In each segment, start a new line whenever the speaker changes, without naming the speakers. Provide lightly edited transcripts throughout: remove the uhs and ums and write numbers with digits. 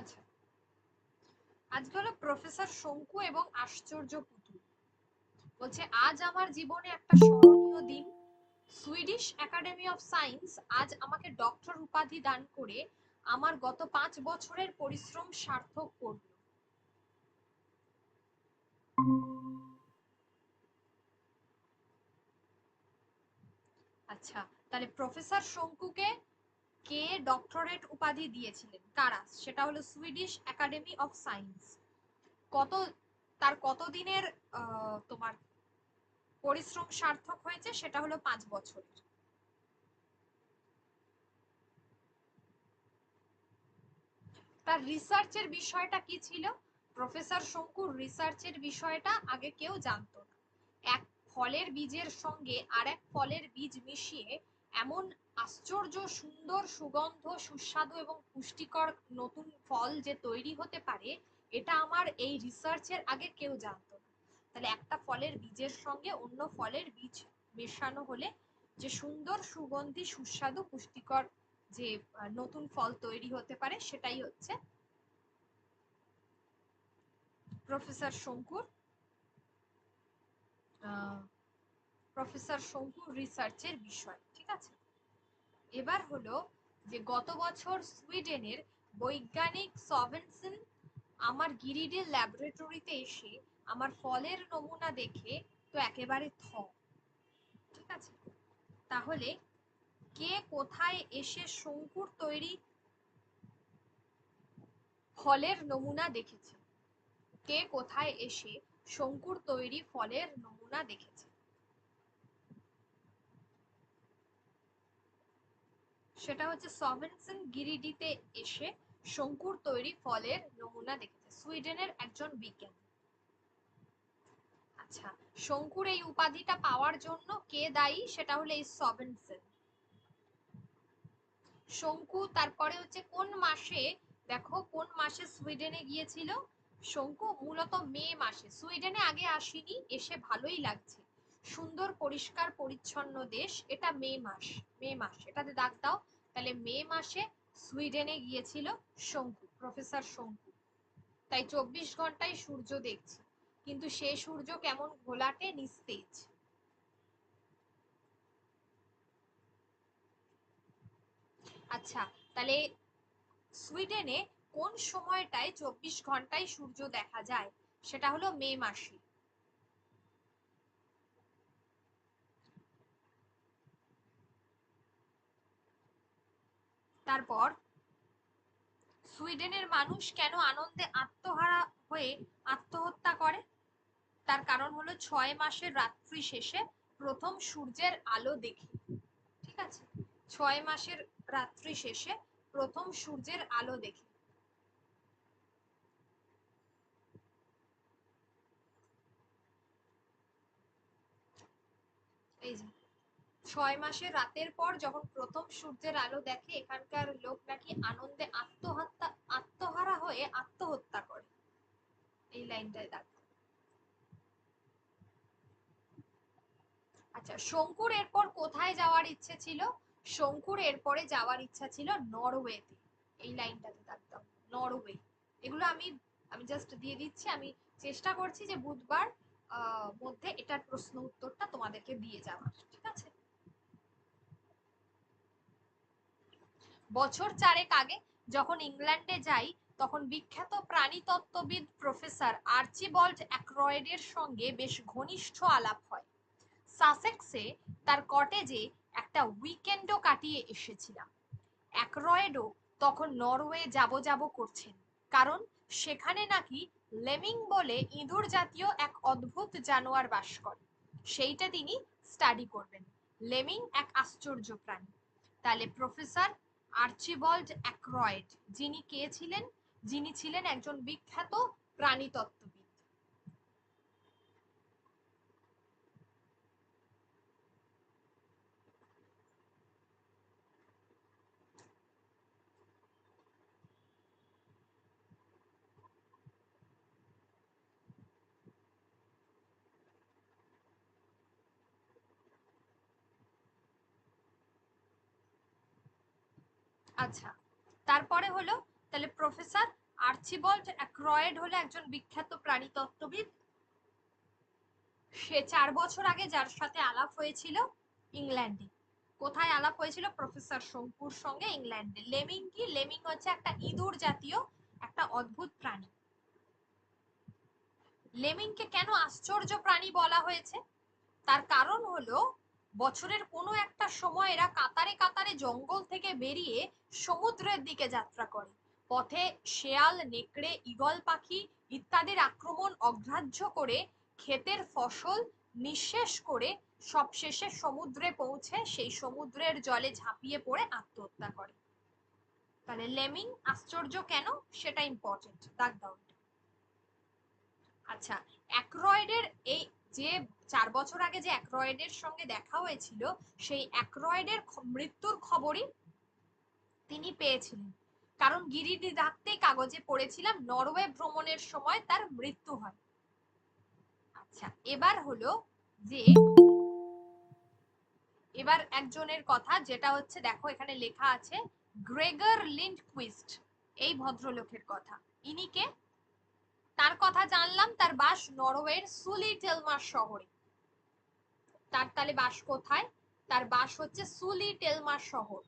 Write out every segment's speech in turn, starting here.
আচ্ছা, আজকে হলো প্রফেসর শঙ্কু এবং আশ্চর্য পুতুল। বলছে আজ আমার জীবনে একটা স্মরণীয় দিন। সুইডিশ একাডেমি অফ সায়েন্স আজ আমাকে ডক্টর উপাধি দান করে আমার গত 5 বছরের পরিশ্রম সার্থক করল। আচ্ছা, তাহলে প্রফেসর শঙ্কুকে কে ডক্টরেট উপাধি দিয়েছিলেন, কারা? সেটা হলো সুইডিশ একাডেমি অফ সায়েন্স। কত তার কতদিনের তোমার পরিশ্রম সার্থক হয়েছে, সেটা হলো 5 বছরের। তার রিসার্চের বিষয়টা কি ছিল? প্রফেসর শঙ্কুর রিসার্চের বিষয়টা আগে কেউ জানতো না। এক ফলের বীজের সঙ্গে আরেক ফলের বীজ মিশিয়ে এমন আশ্চর্য সুন্দর সুগন্ধ সুস্বাদু এবং পুষ্টিকর নতুন ফল যে তৈরি হতে পারে, এটা আমার এই রিসার্চের আগে কেউ জানতো না। তাহলে একটা ফলের বীজের সঙ্গে অন্য ফলের বীজ মেশানো হলে যে সুন্দর সুগন্ধি সুস্বাদু পুষ্টিকর যে নতুন ফল তৈরি হতে পারে, সেটাই হচ্ছে প্রফেসর শঙ্কুর প্রফেসর শঙ্কুর রিসার্চের বিষয়। ঠিক আছে, এবার হলো যে গত বছর সুইডেনের বৈজ্ঞানিক সভেনসেন আমার গিরিডির ল্যাবরেটরিতে এসে আমার ফলের নমুনা দেখে তো একেবারে ঠিক আছে, তাহলে কে কোথায় এসে শঙ্কুর তৈরি ফলের নমুনা দেখেছে? কে কোথায় এসে শঙ্কুর তৈরি ফলের নমুনা দেখেছে? সেটা হচ্ছে সভেনসেন গিরিডিতে এসে শঙ্কুর তৈরি ফলের নমুনা দেখেছে সুইডেনের একজন বিজ্ঞানী। আচ্ছা, শঙ্কুর এই উপাধিটা পাওয়ার জন্য কে দায়ী? সেটা হলো এই সভেনসেন। শঙ্কু তারপরে হচ্ছে কোন মাসে, দেখো কোন মাসে সুইডেনে গিয়েছিল শঙ্কু? মূলত মে মাসে। সুইডেনে আগে আসেনি, এসে ভালোই লাগছে, সুন্দর পরিষ্কার পরিচ্ছন্ন দেশ, এটা মে মাস। মে মাস, এটাতে দাগ দাও। তাহলে মে মাসে সুইডেনে গিয়েছিল শঙ্কু, প্রফেসর শঙ্কু। তাই 24 ঘন্টায় সূর্য দেখছি, কিন্তু সে সূর্য কেমন ঘোলাটে নিস্তেজ। আচ্ছা, তাহলে সুইডেনে কোন সময়টায় 24 ঘন্টায় সূর্য দেখা যায়? সেটা হলো মে মাসে। তারপর সুইডেনের মানুষ কেন আনন্দে আত্মহারা হয়ে আত্মহত্যা করে? তার কারণ হলো 6 মাসের রাত্রি শেষে প্রথম সূর্যের আলো দেখে। ঠিক আছে, 6 মাসের রাত্রি শেষে প্রথম সূর্যের আলো দেখে। এই যে 6 মাসের রাতের পর যখন প্রথম সূর্যের আলো দেখে, এখানকার লোক নাকি আনন্দে আত্মহারা হয়ে আত্মহত্যা করে। এই লাইনটায় দেখো। আচ্ছা, শঙ্কুর এরপর কোথায় যাওয়ার ইচ্ছে ছিল? শঙ্কুর এরপরে যাওয়ার ইচ্ছা ছিল নরওয়েতে। এই লাইনটাতে দেখতাম নরওয়ে। এগুলো আমি আমি জাস্ট দিয়ে দিচ্ছি। আমি চেষ্টা করছি যে বুধবার মধ্যে এটার প্রশ্ন উত্তরটা তোমাদেরকে দিয়ে যাওয়ার। ঠিক আছে, বছর 4 আগে যখন ইংল্যান্ডে যাই, তখন বিখ্যাত প্রাণীতত্ত্ববিদ প্রফেসর আর্চিবল্ড অ্যাক্রয়েডের সঙ্গে বেশ ঘনিষ্ঠ আলাপ হয়। সাসেক্সে তার কটেজে একটা উইকেন্ডও কাটিয়ে এসেছিলাম। অ্যাক্রয়েডও তখন নরওয়ে যাব যাব করছেন, কারণ সেখানে নাকি লেমিং বলে ইঁদুর জাতীয় এক অদ্ভুত জানোয়ার বাস করে, সেইটা তিনি স্টাডি করবেন। লেমিং এক আশ্চর্য প্রাণী। তাহলে প্রফেসর আর্চিবল্ড অ্যাক্রয়েড যিনি কে ছিলেন? যিনি ছিলেন একজন বিখ্যাত প্রাণীতত্ত্ববিদ। আচ্ছা, তারপরে হলো তাহলে প্রফেসর আর্চিবল্ড অ্যাক্রয়েড হলো একজন বিখ্যাত প্রাণীতত্ত্ববিদ। সে 4 বছর আগে যার সাথে আলাপ হয়েছিল ইংল্যান্ডে। কোথায় আলাপ হয়েছিল? প্রফেসর শঙ্কুর সঙ্গে ইংল্যান্ডে। লেমিং কি? লেমিং হচ্ছে একটা ইঁদুর জাতীয় একটা অদ্ভুত প্রাণী। লেমিংকে কেন আশ্চর্য প্রাণী বলা হয়েছে? তার কারণ হলো বছরের কোনো একটা সময় এরা কাতারে কাতারে জঙ্গল থেকে বেরিয়ে সমুদ্রের দিকে যাত্রা করে। পথে শেয়াল, নেকড়ে, ঈগল পাখি ইত্যাদির আক্রমণ অগ্রাহ্য করে ক্ষেতের ফসল নিঃশেষ করে সবশেষে সমুদ্রে পৌঁছে সেই সমুদ্রের জলে ঝাঁপিয়ে পড়ে আত্মহত্যা করে। তাহলে লেমিং আশ্চর্য কেন সেটা ইম্পর্টেন্ট, দাগ দাও। আচ্ছা, অ্যাক্রয়েডের এই যে 4 বছর আগে যে অ্যাক্রয়েডের সঙ্গে দেখা হয়েছিল সেই অ্যাক্রয়েডের মৃত্যুর খবরই তিনি পেয়েছিলেন। কারণ গিরিটি ডাকতেই কাগজে পড়েছিলাম নরওয়ে ভ্রমণের সময় তার মৃত্যু হয়। আচ্ছা, এবার হলো যে এবার একজনের কথা, যেটা হচ্ছে দেখো এখানে লেখা আছে গ্রেগর লিন্ডকুইস্ট, এই ভদ্রলোকের কথা। ইনি কে? তার কথা জানলাম, তার বাস নরওয়ের সুলিটেলমার শহরে। তার তাহলে বাস কোথায়? তার বাস হচ্ছে সুলিটেলমার শহর।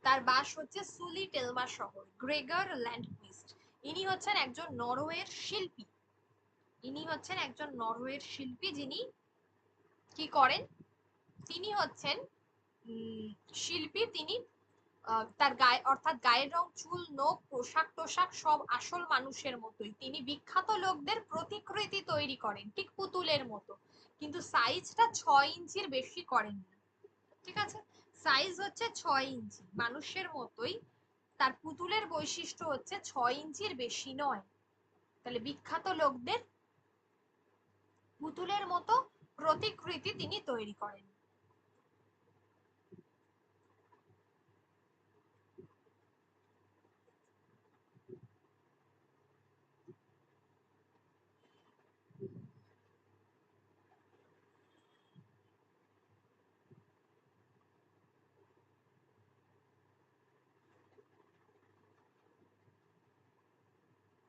তার বাস হচ্ছে সুলিটেলমার শহর। গ্রেগর ল্যান্ডকুইস্ট ইনি হচ্ছেন একজন নরওয়ের শিল্পী। ইনি হচ্ছেন একজন নরওয়ের শিল্পী যিনি কি করেন? তিনি হচ্ছেন শিল্পী। তিনি তার গায়ে অর্থাৎ গায়ের রং, চুল, নখ, পোশাক টোশাক সব আসল মানুষের মতোই। তিনি বিখ্যাত লোকদের প্রতিকৃতি তৈরি করেন ঠিক পুতুলের মতো, কিন্তু সাইজটা 6 ইঞ্চির বেশি করেন না। ঠিক আছে, সাইজ হচ্ছে 6 ইঞ্চি, মানুষের মতোই। তার পুতুলের বৈশিষ্ট্য হচ্ছে 6 ইঞ্চির বেশি নয়। তাহলে বিখ্যাত লোকদের পুতুলের মতো প্রতিকৃতি তিনি তৈরি করেন।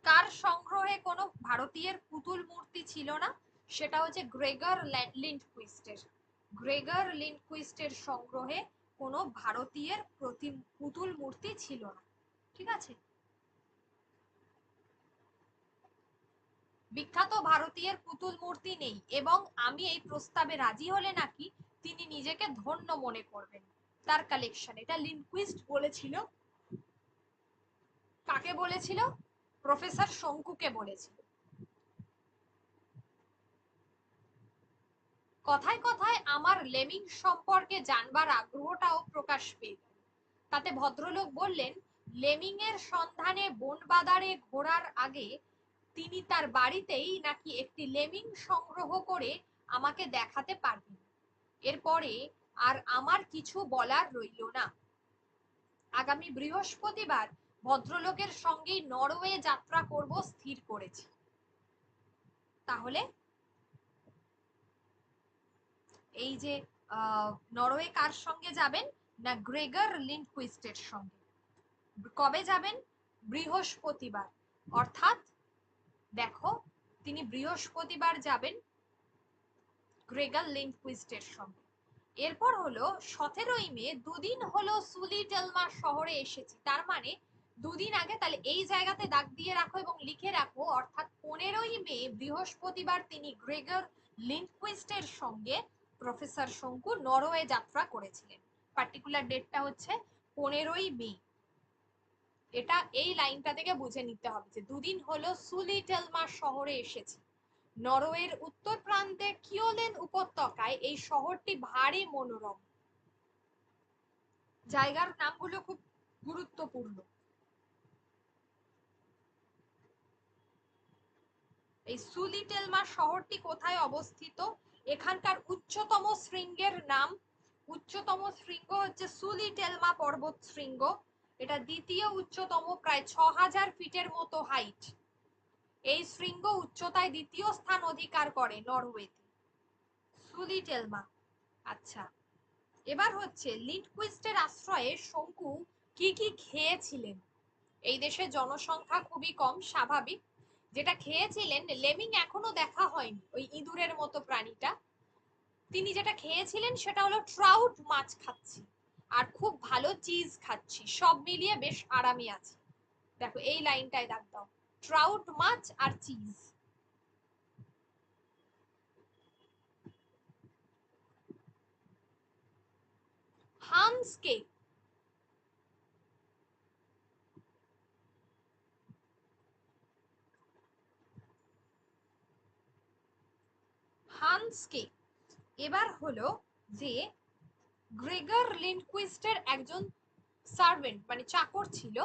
কার সংগ্রহে কোনো ভারতীয়ের পুতুল মূর্তি ছিল না? সেটা হচ্ছে গ্রেগর লিন্ডকুইস্টের। গ্রেগর লিন্ডকুইস্টের সংগ্রহে কোনো ভারতীয়ের পুতুল মূর্তি ছিল না। ঠিক আছে, বিখ্যাত ভারতীয়ের পুতুল মূর্তি নেই, এবং আমি এই প্রস্তাবে রাজি হলে নাকি তিনি নিজেকে ধন্য মনে করবেন। তার কালেকশন, এটা লিন্ডকুইস্ট বলেছিল। কাকে বলেছিল? প্রফেসর শঙ্কুকে বলেছিল। কথায় কথায় আমার লেমিং সম্পর্কে জানবার আগ্রহটাও প্রকাশ পেয়ে গেল। তাতে ভদ্রলোক বললেন, লেমিং এর সন্ধানে বনবাদারে ঘোরার আগে তিনি তার বাড়িতেই নাকি একটি লেমিং সংগ্রহ করে আমাকে দেখাতে পারবেন। এরপরে আর আমার কিছু বলার রইল না। আগামী বৃহস্পতিবার ভদ্রলোকের সঙ্গেই নরওয়ে যাত্রা করব স্থির করেছি। তাহলে এই যে নরওয়ে কার সঙ্গে যাবেন? না, গ্রেগর লিন্ডকুইস্টের সঙ্গে। কবে যাবেন? বৃহস্পতিবার। অর্থাৎ দেখো, তিনি বৃহস্পতিবার যাবেন গ্রেগর লিন্ডকুইস্টের সঙ্গে। এরপর হলো 17ই মে, দুদিন হলো সুলিটেলমার শহরে এসেছি, তার মানে দুদিন আগে। তাহলে এই জায়গাতে দাগ দিয়ে রাখো এবং লিখে রাখো, অর্থাৎ 15ই মে বৃহস্পতিবার তিনি গ্রেগর লিন্ডকুইস্টের সঙ্গে প্রফেসর শঙ্কু নরওয়ে যাত্রা করেছিলেন। পার্টিকুলার ডেটটা হচ্ছে 15ই মে। এটা এই লাইনটা থেকে বুঝে নিতে হবে যে দুদিন হলো সুলিটেলমার শহরে এসেছি। নরওয়ের উত্তর প্রান্তে কিওলেন উপত্যকায় এই শহরটি ভারী মনোরম। জায়গার নামগুলো খুব গুরুত্বপূর্ণ। এই সুলিটেলমা শহরটি কোথায় অবস্থিত? এখানকার উচ্চতম শৃঙ্গের নাম, উচ্চতম শৃঙ্গ হচ্ছে সুলিটেলমা পর্বত শৃঙ্গ। এটা দ্বিতীয় উচ্চতম, প্রায় 6000 ফিটের মতো হাইট। এই শৃঙ্গ উচ্চতায় দ্বিতীয় স্থান অধিকার করে নরওয়েতে, সুলিটেলমা। আচ্ছা, এবার হচ্ছে লিন্ডকুইস্টের আশ্রয়ে শঙ্কু কি কি খেয়েছিলেন। এই দেশে জনসংখ্যা খুবই কম, স্বাভাবিক। যেটা খেয়েছিলেন, লেমিং এখনো দেখা হয়নি, ওই ইঁদুরের মতো প্রাণীটা। তিনি যেটা খেয়েছিলেন সেটা হলো ট্রাউট মাছ খাচ্ছি আর খুব ভালো চিজ খাচ্ছি, সব মিলিয়ে বেশ আরামে আছি। দেখো এই লাইনটায় দাগ দাও, ট্রাউট মাছ আর চিজ। হান্সকে, হান্সকে এবার হলো যে গ্রেগর লিন্ডকুইস্টের একজন সার্ভেন্ট মানে চাকর ছিল,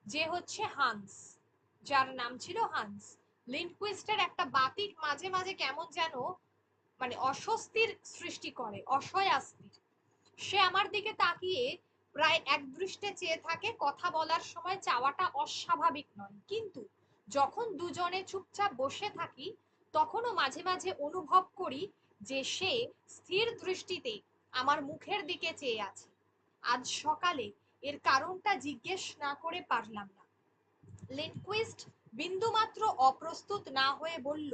যে হচ্ছে হান্স, যার নাম ছিল হান্স। লিন্ডকুইস্টের একটা বাতি মাঝে মাঝে কেমন যেন মানে অস্বস্তির সৃষ্টি করে, অস্বস্তির। সে আমার দিকে তাকিয়ে প্রায় একদৃষ্টে চেয়ে থাকে। কথা বলার সময় চাওয়াটা অস্বাভাবিক নয়, কিন্তু যখন দুজনে চুপচাপ বসে থাকি তখনও মাঝে মাঝে অনুভব করি যে সে স্থির দৃষ্টিতে আমার মুখের দিকে চেয়ে আছে। আজ সকালে এর কারণটা জিজ্ঞেস না করে পারলাম না। লিন্ডকুইস্ট বিন্দুমাত্র অপ্রস্তুত না হয়ে বলল,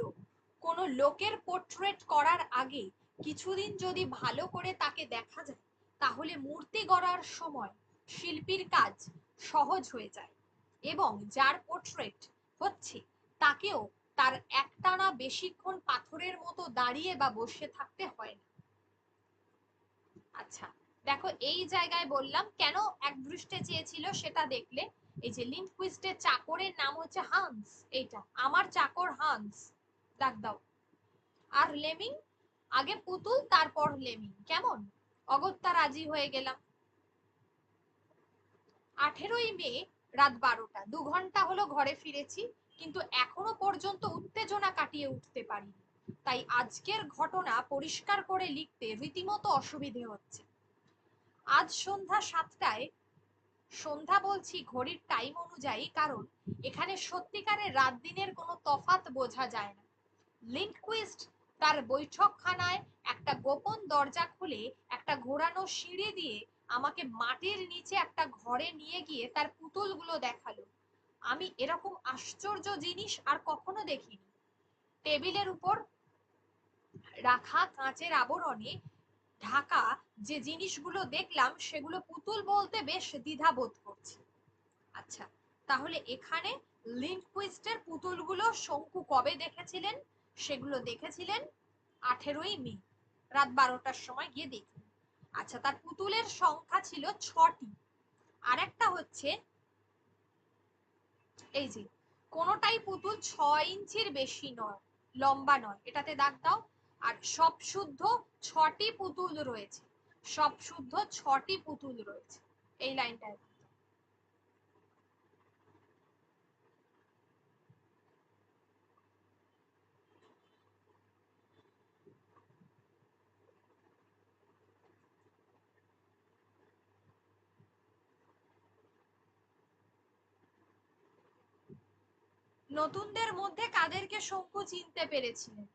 কোনো লোকের পোর্ট্রেট করার আগে কিছুদিন যদি ভালো করে তাকে দেখা যায় তাহলে মূর্তি গড়ার সময় শিল্পীর কাজ সহজ হয়ে যায়, এবং যার পোর্ট্রেট হচ্ছে তাকেও তার একটানা বেশিক্ষণ পাথরের মতো দাঁড়িয়ে বা বসে থাকতে হয় না। আচ্ছা, দেখো এই জায়গায় বললাম কেন একদৃষ্টে চেয়েছিল সেটা দেখলে। এই যে লিন্ডকুইস্টের চাকরের নাম হচ্ছে হান্স, এইটা আমার চাকর হান্স, ডাক দাও। আর লেমিং, আগে পুতুল তারপর লেমিং, কেমন? অগত্যা রাজি হয়ে গেলাম। 18ই মে রাত 12টা, 2 ঘন্টা হলো ঘরে ফিরেছি, কিন্তু এখনো পর্যন্ত উত্তেজনা কাটিয়ে উঠতে পারিনি। তাই আজকের ঘটনা পরিষ্কার করে লিখতে রীতিমতো অসুবিধে হচ্ছে। আজ সন্ধ্যা 7টায়, সন্ধ্যা বলছি ঘড়ির টাইম অনুযায়ী, কারণ এখানে সত্যিকারের রাত দিনের কোনো তফাৎ বোঝা যায় না। লিন্ডকুইস্ট তার বৈঠকখানায় একটা গোপন দরজা খুলে একটা ঘোরানো সিঁড়ি দিয়ে আমাকে মাটির নিচে একটা ঘরে নিয়ে গিয়ে তার পুতুলগুলো দেখালো। আমি এরকম আশ্চর্য জিনিস আর কখনো দেখিনি। টেবিলের উপর রাখা কাঁচের আবরণে ঢাকা যে জিনিসগুলো দেখলাম সেগুলো পুতুল বলতে বেশ দ্বিধা বোধ করছি। আচ্ছা, তাহলে এখানে লিন্ডকুইস্টের পুতুলগুলো শঙ্কু কবে দেখেছিলেন? সেগুলো দেখেছিলেন 18ই মে রাত 12টার সময় গিয়ে দেখুন। আচ্ছা, তার পুতুলের সংখ্যা ছিল 6টি। আর একটা হচ্ছে এই যে কোনোটাই পুতুল 6 ইঞ্চির বেশি নয়, লম্বা নয়, এটাতে দাগ দাও। আর সব শুদ্ধ 6টি পুতুল রয়েছে, সব শুদ্ধ 6টি পুতুল রয়েছে, এই লাইনটায়। নতুনদের মধ্যে কাদেরকে শঙ্কু চিনতে পেরেছিলেন?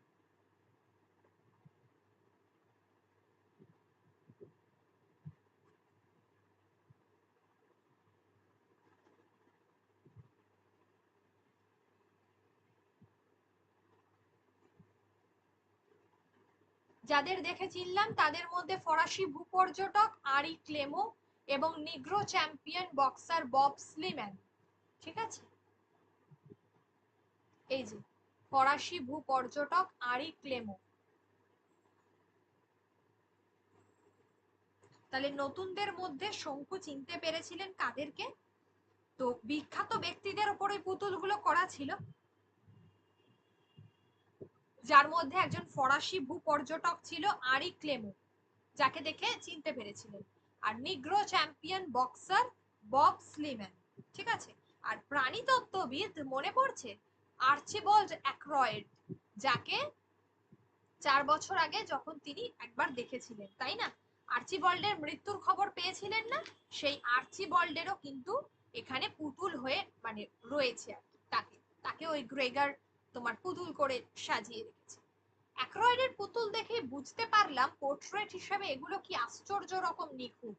যাদের দেখে চিনলাম তাদের মধ্যে ফরাসি ভূপর্যটক আরি ক্লেমো এবং নিগ্রো চ্যাম্পিয়ন বক্সার বব স্লিম্যান। ঠিক আছে, এই যে ফরাসি ভূপর্যটক আরি ক্লেমো। তাহলে নতুনদের মধ্যে শঙ্কু চিনতে পেরেছিলেন কাদেরকে? তো বিখ্যাত ব্যক্তিদের উপর ওই পুতুলগুলো করা ছিল, যার মধ্যে একজন ফরাসি ভূপর্যটক ছিল আরি ক্লেমো, যাকে দেখে চিনতে পেরেছিলেন। আর negro champion boxer Bob Sleeman. ঠিক আছে, আর প্রাণীতত্ত্ববিদ মনে পড়ছে আর্চিবল্ড অ্যাক্রয়েড, যাকে 4 বছর আগে যখন তিনি একবার দেখেছিলেন, তাই না? আর্চিবল্ডের মৃত্যুর খবর পেয়েছিলেন না? সেই আর্চিবল্ডেরও কিন্তু এখানে পুতুল হয়ে মানে রয়েছে আর কি, তাকে তাকে ওই গ্রেগার তোমার পুতুল করে সাজিয়ে রেখেছে। অ্যাক্রয়েডের পুতুল দেখে বুঝতে পারলাম পোর্ট্রেট হিসেবে এগুলো কি আশ্চর্য রকম নিখুঁত।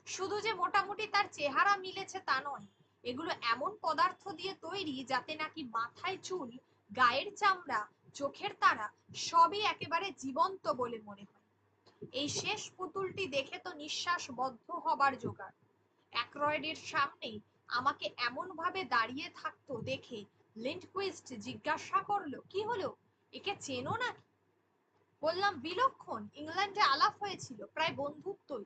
শুধু যে মোটামুটি তার চেহারা মিলেছে তা নয়, এগুলো এমন পদার্থ দিয়ে তৈরি যাতে নাকি মাথায় চুল, গায়ের চামড়া, চোখের তারা সবই একেবারে জীবন্ত বলে মনে হয়। এই শেষ পুতুলটি দেখে তো নিঃশ্বাস বদ্ধ হবার জোগাড়। অ্যাক্রয়েডের সামনে আমাকে এমন ভাবে দাঁড়িয়ে থাকতো দেখে লিন্ডকুইস্ট জিজ্ঞাসা করলো, কি হলো, একে চেনো নাকি? বললাম, বিলক্ষণ, ইংল্যান্ডে আলাপ হয়েছিল, প্রায় বন্ধুত্বই।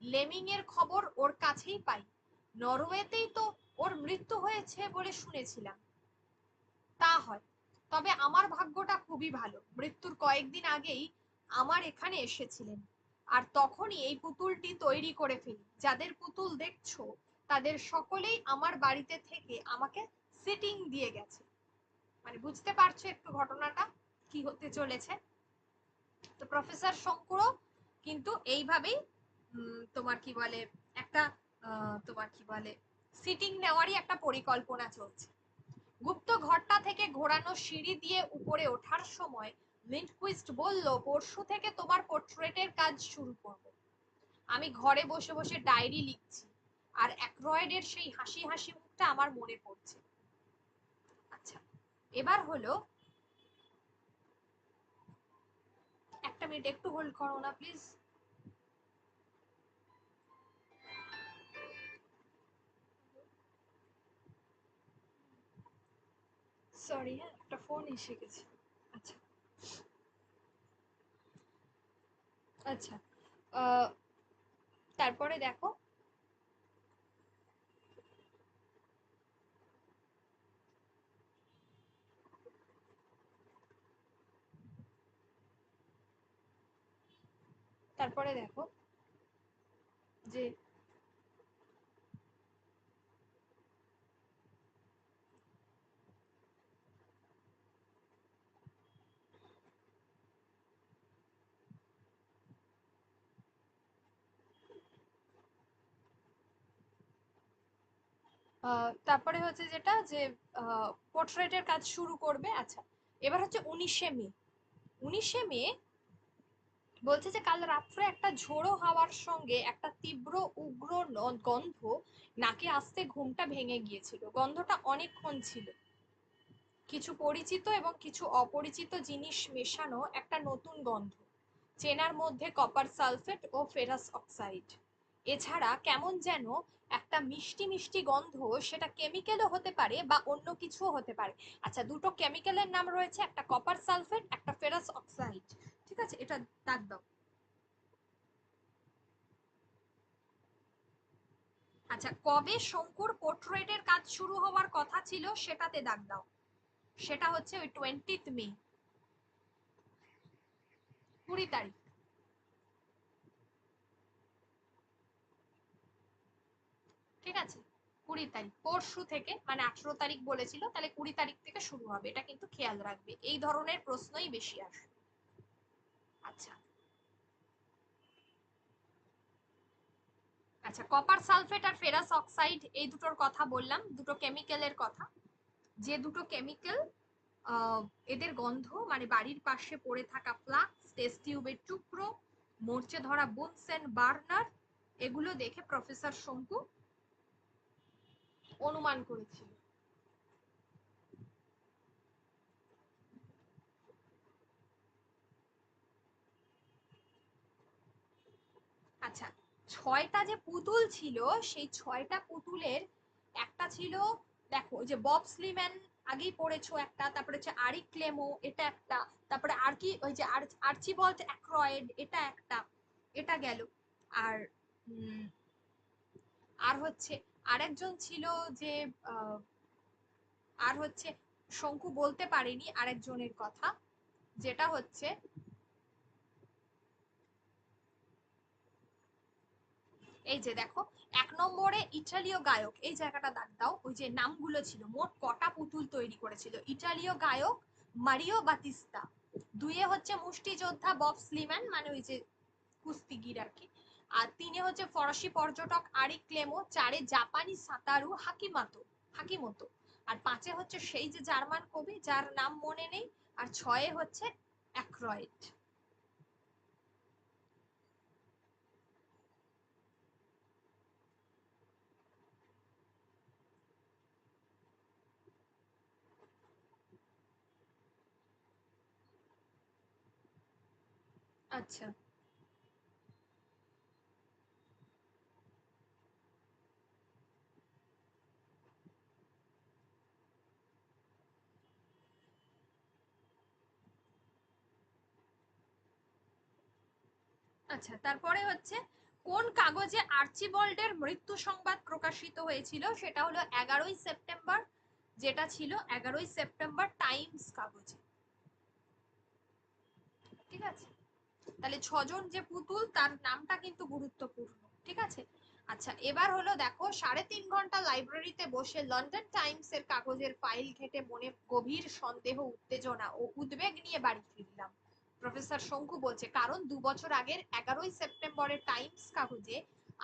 লেমিং এর খবর ওর কাছেই পাই। নরওয়েতেই তো ওর মৃত্যু হয়েছে বলে শুনেছিলাম। তা হয়, তবে আমার ভাগ্যটা খুবই ভালো, মৃত্যুর কয়েকদিন আগেই আমার এখানে এসেছিলেন। আর তখনই এই পুতুলটি তৈরি করে ফেলি। যাদের পুতুল দেখছো তাদের সকলেই আমার বাড়িতে থেকে আমাকে সিটিং দিয়ে গেছে। মানে বুঝতে পারছো একটু ঘটনাটা কি হতে চলেছে? তো প্রফেসর শঙ্কুরও কিন্তু এইভাবেই তোমার কি বলে একটা তোমার কি বলে সিটিং নেওয়ারই একটা পরিকল্পনা চলছে। গুপ্ত ঘরটা থেকে ঘোরানো সিঁড়ি দিয়ে উপরে ওঠার সময় লিন্ডকুইস্ট বলল, পরশু থেকে তোমার পোর্ট্রেটের কাজ শুরু করব। আমি ঘরে বসে বসে ডায়েরি লিখছি, আর অ্যাক্রয়েডের সেই হাসি হাসি মুখটা আমার মনে পড়ছে। আচ্ছা, এবার হলো, একটা মিনিট একটু হোল্ড করো না প্লিজ। সরি, হ্যাঁ, একটা ফোন এসে গেছে। আচ্ছা আচ্ছা, আহ, তারপরে দেখো, তারপরে দেখো যে তারপরে হচ্ছে যেটা যে পোর্ট্রেটের কাজ শুরু করবে। আচ্ছা, এবার হচ্ছে 19শে মে। 19শে মে বলছে যে কাল রাত্রে একটা ঝোড়ো হাওয়ার সঙ্গে একটা তীব্র উগ্র গন্ধ নাকে আসতে ঘুমটা ভেঙে গিয়েছিল। গন্ধটা অনেকক্ষণ ছিল, কিছু পরিচিত এবং কিছু অপরিচিত জিনিস মেশানো একটা নতুন গন্ধ, চেনার মধ্যে কপার সালফেট ও ফেরাস অক্সাইড। এছাড়া কেমন যেন একটা মিষ্টি মিষ্টি গন্ধ, সেটা কেমিক্যালও হতে পারে বা অন্য কিছুও হতে পারে। আচ্ছা, দুটো কেমিক্যালের নাম রয়েছে, একটা কপার সালফেট, একটা ফেরাস অক্সাইড। ঠিক আছে, এটা দাগ দাও। আচ্ছা, কবে শঙ্কুর পোর্ট্রেটের কাজ শুরু হওয়ার কথা ছিল সেটাতে দাগ দাও। সেটা হচ্ছে ওই 20 মে, 20 তারিখ। ঠিক আছে, 20 তারিখ, পরশু থেকে, মানে 18 তারিখ বলেছিল, তাহলে 20 তারিখ থেকে শুরু হবে, এটা কিন্তু খেয়াল রাখবে, এই ধরনের প্রশ্নই বেশি আসে। আচ্ছা আচ্ছা, কপার সালফেট আর ফেরাস অক্সাইড এই দুটোর কথা বললাম, দুটো কেমিক্যালের কথা। যে দুটো কেমিক্যাল এদের গন্ধ, মানে বাড়ির পাশে পড়ে থাকা ফ্লাক্স, টেস্ট টিউবের টুকরো, মরচে ধরা বুনসেন বার্নার, এগুলো দেখে প্রফেসর শঙ্কু অনুমান করেছিল। আচ্ছা, 6টা যে পুতুল ছিল, সেই 6টা পুতুলের একটা ছিল, দেখো ওই যে বব স্লিম্যান আগেই পড়েছো একটা, তারপরে হচ্ছে আরিক ক্লেমো, এটা একটা, তারপরে আর কি ওই যে আর্চিবল্ড অ্যাক্রয়েড, এটা একটা, এটা গেল। আর আর হচ্ছে আরেকজন ছিল যে আহ, আর হচ্ছে শঙ্কু বলতে পারেনি আরেকজনের কথা, যেটা হচ্ছে এই যে দেখো, 1 নম্বরে ইটালীয় গায়ক, এই জায়গাটা দাগ দাও, ওই যে নামগুলো ছিল, মোট কটা পুতুল তৈরি করেছিল। ইটালীয় গায়ক মারিও বাতিস্তা, 2-এ হচ্ছে মুষ্টিযোদ্ধা বব স্লিম্যান, মানে ওই যে কুস্তিগির আর কি, আর 3-এ হচ্ছে ফরাসি পর্যটক আরিক ক্লেমো, 4-এ জাপানি সাঁতারু হাকিমোতো, আর 5-এ হচ্ছে সেই যে জার্মান কবি যার নাম মনে নেই, আর 6-এ হচ্ছে অ্যাক্রয়েড। আচ্ছা আচ্ছা, তারপরে হচ্ছে কোন কাগজে আর্চিবল্ডের মৃত্যু সংবাদ প্রকাশিত হয়েছিল? সেটা হলো 11ই সেপ্টেম্বর, যেটা ছিল 11ই সেপ্টেম্বর টাইমস কাগজে। ঠিক আছে, তাহলে ছজন যে পুতুল তার নামটা কিন্তু গুরুত্বপূর্ণ। ঠিক আছে, আচ্ছা এবার হলো দেখো, 3.5 ঘন্টা লাইব্রেরিতে বসে লন্ডন টাইমস এর কাগজের ফাইল ঘেটে মনে গভীর সন্দেহ, উত্তেজনা ও উদ্বেগ নিয়ে বাড়ি ফিরলাম। প্রফেসর শঙ্কু বলছে, কারণ 2 বছর আগের 11ই সেপ্টেম্বরের টাইমস কাগজে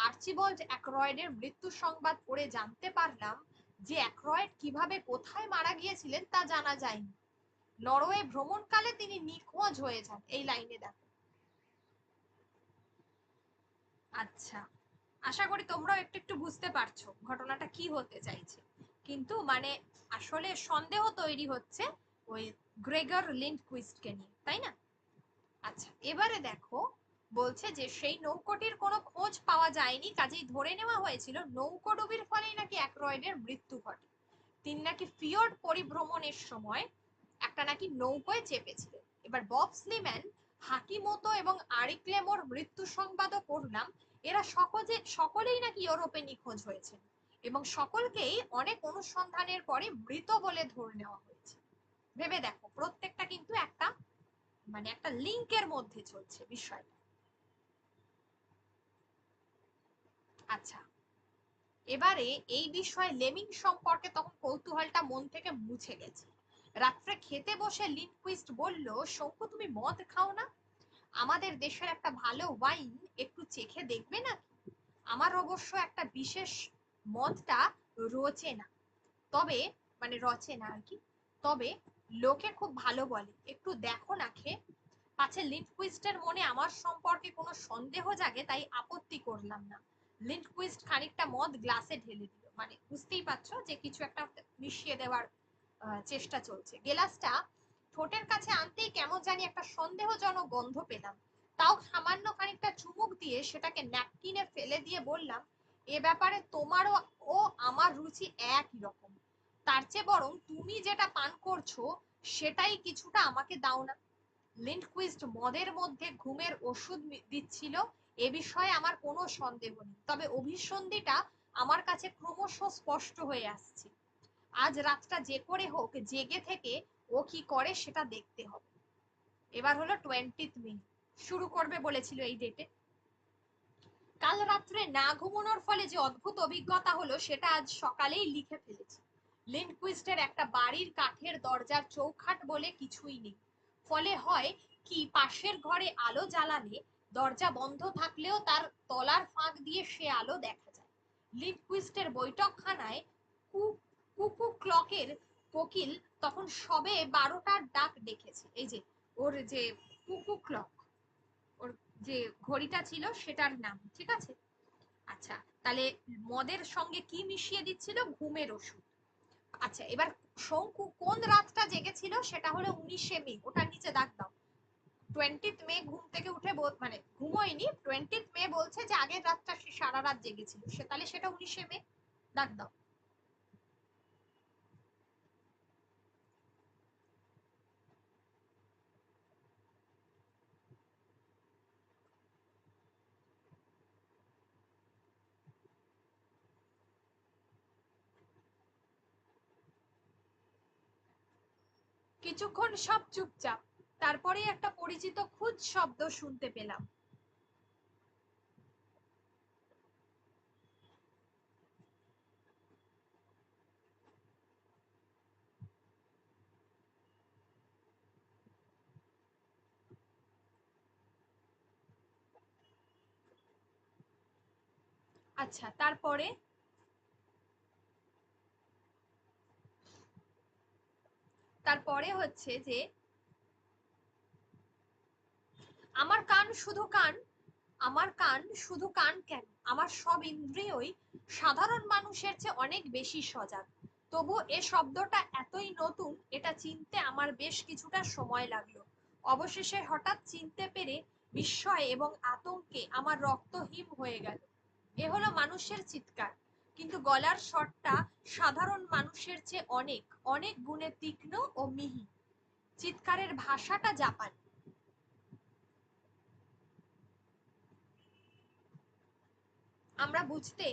আর্চিবল্ড অ্যাক্রয়েডের মৃত্যু সংবাদ পড়ে জানতে পারলাম যে অ্যাক্রয়েড কিভাবে কোথায় মারা গিয়েছিলেন তা জানা যায়নি। নরওয়ে ভ্রমণকালে তিনি নিখোঁজ হয়ে যান। এই লাইনে দেখো। আচ্ছা, আশা করি তোমরাও একটু একটু বুঝতে পারছো ঘটনাটা কি হতে চাইছে। কিন্তু মানে আসলে সন্দেহ তৈরি হচ্ছে ওই গ্রেগর লিন্ডকুইস্টকে নিয়ে, তাই না? আচ্ছা এবারে দেখো, বলছে যে সেই নৌকোটির কোনো খোঁজ পাওয়া যায়নি, কাজেই ধরে নেওয়া হয়েছিল নৌকোডুবির ফলেই নাকি অ্যাক্রয়েডের মৃত্যু ঘটে। তিনি নাকি ফিওর্ড পরিভ্রমণের সময় একটা নাকি নৌকোয় চেপেছিলেন। এবার বব স্লিম্যান, হাকিমোতো এবং আরিক্লেমোর মৃত্যু সংবাদও পড়লাম। এরা সকলেই নাকি ইউরোপে নিখোঁজ হয়েছে এবং সকলকেই অনেক অনুসন্ধানের পরে মৃত বলে ধরে নেওয়া হয়েছে। ভেবে দেখো, প্রত্যেকটা কিন্তু একটা মানে একটা লিংকের মধ্যে চলছে বিষয়টা। আচ্ছা এবারে এই বিষয়ে লেমিং সম্পর্কে তখন কৌতূহলটা মন থেকে মুছে গেছে। রাত্রে খেতে বসে লিনকুইস্ট বলল, শঙ্কু তুমি মদ খাও না? আমাদের দেশের একটা ভালো ওয়াইন একটু চেখে দেখবে না? আমার অবশ্য একটা বিশেষ মদটা রোচে না, তবে মানে রচে না আর কি, তবে লোকে খুব ভালো বলে, একটু দেখো না খেয়ে। পাছে লিন্ডকুইস্টের মনে আমার সম্পর্কে কোনো সন্দেহ জাগে, তাই আপত্তি করলাম না। লিন্ডকুইস্ট খানিকটা মদ গ্লাসে ঢেলে দিল, মানে বুঝতেই পারছো যে কিছু একটা মিশিয়ে দেওয়ার চেষ্টা চলছে। গ্লাসটা ঠোঁটের কাছে আনতেই কেমন জানি একটা সন্দেহজনক গন্ধ পেলাম। তাও সামান্য খানিকটা চুমুক দিয়ে সেটাকে ন্যাপকিনে ফেলে দিয়ে বললাম, এ ব্যাপারে তোমারও ও আমার রুচি একই রকম। তার চেয়ে বরং তুমি যেটা পান করছো সেটাই কিছুটা আমাকে দাও না। লিন্ডকুইস্ট মদের মধ্যে ঘুমের ওষুধ দিচ্ছিল এ বিষয়ে আমার কোনো সন্দেহ নেই, তবে অভিসন্ধিটা আমার কাছে ক্রমশ স্পষ্ট হয়ে আসছে। আজ রাতটা যে করে হোক জেগে থেকে ও কি করে সেটা দেখতে হবে। এবার হলো 20 মে, শুরু করবে বলেছিল এই ডেটে। কাল রাত্রে না ঘুমানোর ফলে যে অদ্ভুত অভিজ্ঞতা হলো সেটা আজ সকালেই লিখে ফেলেছি। লিন্ডকুইস্টের একটা বাড়ির কাঠের দরজার চৌখাট বলে কিছুই নেই। ফলে হয় কি, পাশের ঘরে আলো জ্বালালে দরজা বন্ধ থাকলেও তার তলার ফাঁক দিয়ে সে আলো দেখা যায়। লিন্ডকুইস্টের বৈঠকখানায় কুকু ক্লকের কোকিল তখন সবে 12টার ডাক ডেকেছে। এই যে ওর যে কুকু ক্লক, ওর যে ঘড়িটা ছিল সেটার নাম। ঠিক আছে, আচ্ছা তাহলে মদের সঙ্গে কি মিশিয়ে দিচ্ছিল? ঘুমের ওষুধ। আচ্ছা এবার শঙ্কু কোন রাতটা জেগেছিল সেটা হলো 19 মে, ওটার নিচে দাগ দাও। 20 মে ঘুম থেকে উঠে মানে ঘুমোয়নি, 20 মে বলছে যে আগের রাতটা সে সারা রাত জেগেছিল, সে তাহলে সেটা 19 মে, দাগ দাও। কিছুক্ষণ সব চুপচাপ, তারপরেই একটা পরিচিত খুদ শব্দ শুনতে পেলাম। আচ্ছা তারপরে, তারপরে হচ্ছে যে আমার কান শুধু কান, আমার কান শুধু কান কেন, আমার সব ইন্দ্রিয়ই সাধারণ মানুষের চেয়ে অনেক বেশি সজাগ। তবু এ শব্দটা এতই নতুন, এটা চিনতে আমার বেশ কিছুটা সময় লাগলো। অবশেষে হঠাৎ চিনতে পেরে বিস্ময় এবং আতঙ্কে আমার রক্ত হিম হয়ে গেল। এ হলো মানুষের চিৎকার, কিন্তু গলার স্বরটা সাধারণ মানুষের চেয়ে অনেক অনেক গুণে তীক্ষ্ণ ও মিহি। চিৎকারের ভাষাটা জাপানি। আমরা বুঝতে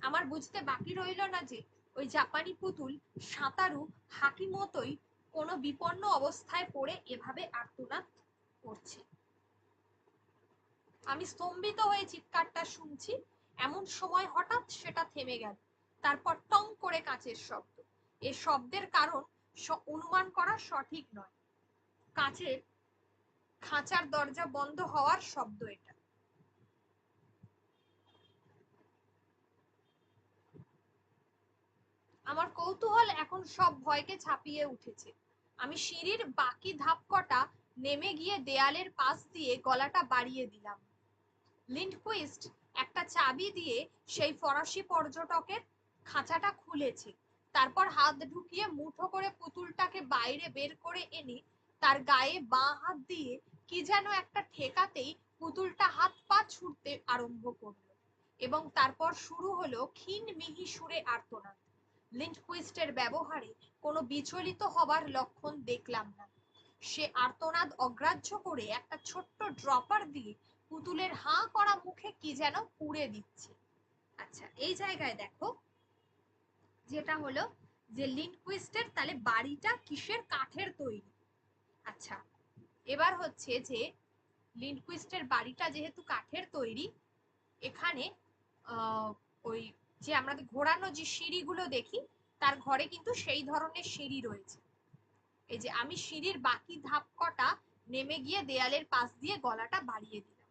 আমার বুঝতে বাকি রইল না যে ওই জাপানি পুতুল সাঁতারু হাকিমতোই কোনো বিপন্ন অবস্থায় পড়ে এভাবে আর্তনাদ করছে। আমি স্তম্ভিত হয়ে চিৎকারটা শুনছি, এমন সময় হঠাৎ সেটা থেমে গেল। তারপর টং করে কাঁচের শব্দ। এ শব্দের কারণ অনুমান করা সঠিক নয়। কাঁচের খাঁচার দরজা বন্ধ হওয়ার শব্দ এটা। আমার কৌতূহল এখন সব ভয়কে ছাপিয়ে উঠেছে। আমি সিঁড়ির বাকি ধাপ কটা নেমে গিয়ে দেয়ালের পাশ দিয়ে গলাটা বাড়িয়ে দিলাম। লিন্ডকুইস্ট একটা চাবি দিয়ে সেই ফরাসি পর্যটকের খাঁচাটা খুলেছে। তারপর হাত ঢুকিয়ে মুঠো করে পুতুলটাকে বাইরে বের করে এনে তার গায়ে বাঁ হাত দিয়ে কি যেন একটা ঠেকাতেই পুতুলটা হাত পা ছুটতে আরম্ভ করলো, এবং তারপর শুরু হলো ক্ষীণ মিহি সুরে আর্তনাদ। লিন্ডকুইস্টের ব্যবহারে কোনো বিচলিত হবার লক্ষণ দেখলাম না। সে আর্তনাদ অগ্রাহ্য করে একটা ছোট্ট ড্রপার দিয়ে পুতুলের হাঁ করা মুখে কি যেন পুড়ে দিচ্ছে। আচ্ছা, এই জায়গায় দেখো যেটা হলো যে লিন্ডকুইস্টের তাহলে বাড়িটা কিসের, কাঠের তৈরি। আচ্ছা, এবার হচ্ছে যে লিন্ডকুইস্টের বাড়িটা যেহেতু কাঠের তৈরি, এখানে ওই যে আমরা ঘোরানো যে সিঁড়িগুলো দেখি, তার ঘরে কিন্তু সেই ধরনের সিঁড়ি রয়েছে। এই যে আমি সিঁড়ির বাকি ধাপ কটা নেমে গিয়ে দেয়ালের পাশ দিয়ে গলাটা বাড়িয়ে দিলাম।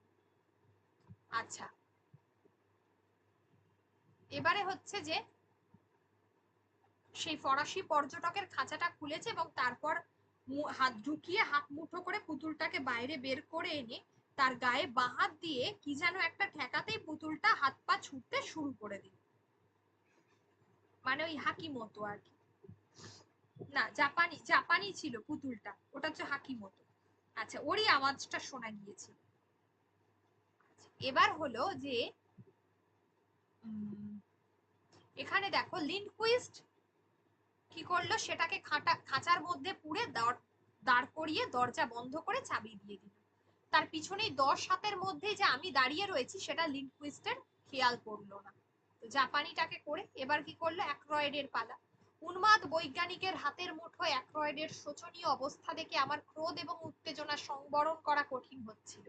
আচ্ছা, এবারে হচ্ছে যে সেই ফরাসি পর্যটকের খাঁচাটা খুলেছে এবং তারপর হাত ঢুকিয়ে হাত মুঠো করে পুতুলটাকে বাইরে বের করে এনে তার গায়ে বাঁ হাত দিয়ে কি যেন একটা ঠেকাতেই পুতুলটা হাত পা ছুটতে শুরু করে দিল। মানে ওই হাকি মতো আর কি। না, জাপানি জাপানি ছিল পুতুলটা, ওটা হচ্ছে হাকি মতো। আচ্ছা, ওরই আওয়াজটা শোনা গিয়েছে। এবার হলো যে এখানে দেখো লিন্ডকুইস্ট কি করলো, সেটাকে খাঁচার মধ্যে পুরে দাঁড় করিয়ে দরজা বন্ধ করে চাবি দিয়ে দিল। তার পিছনেই 10 হাতের মধ্যে যে আমি দাঁড়িয়ে রয়েছি সেটা লিন্ডকুইস্টের খেয়াল করলো না। তো জাপানিটাকে করে এবার কি করলো, অ্যাক্রয়েডের পালা। উন্মাদ বৈজ্ঞানিকের হাতের মুঠোয় অ্যাক্রয়েডের শোচনীয় অবস্থা দেখে আমার ক্রোধ এবং উত্তেজনা সংবরণ করা কঠিন হচ্ছিল,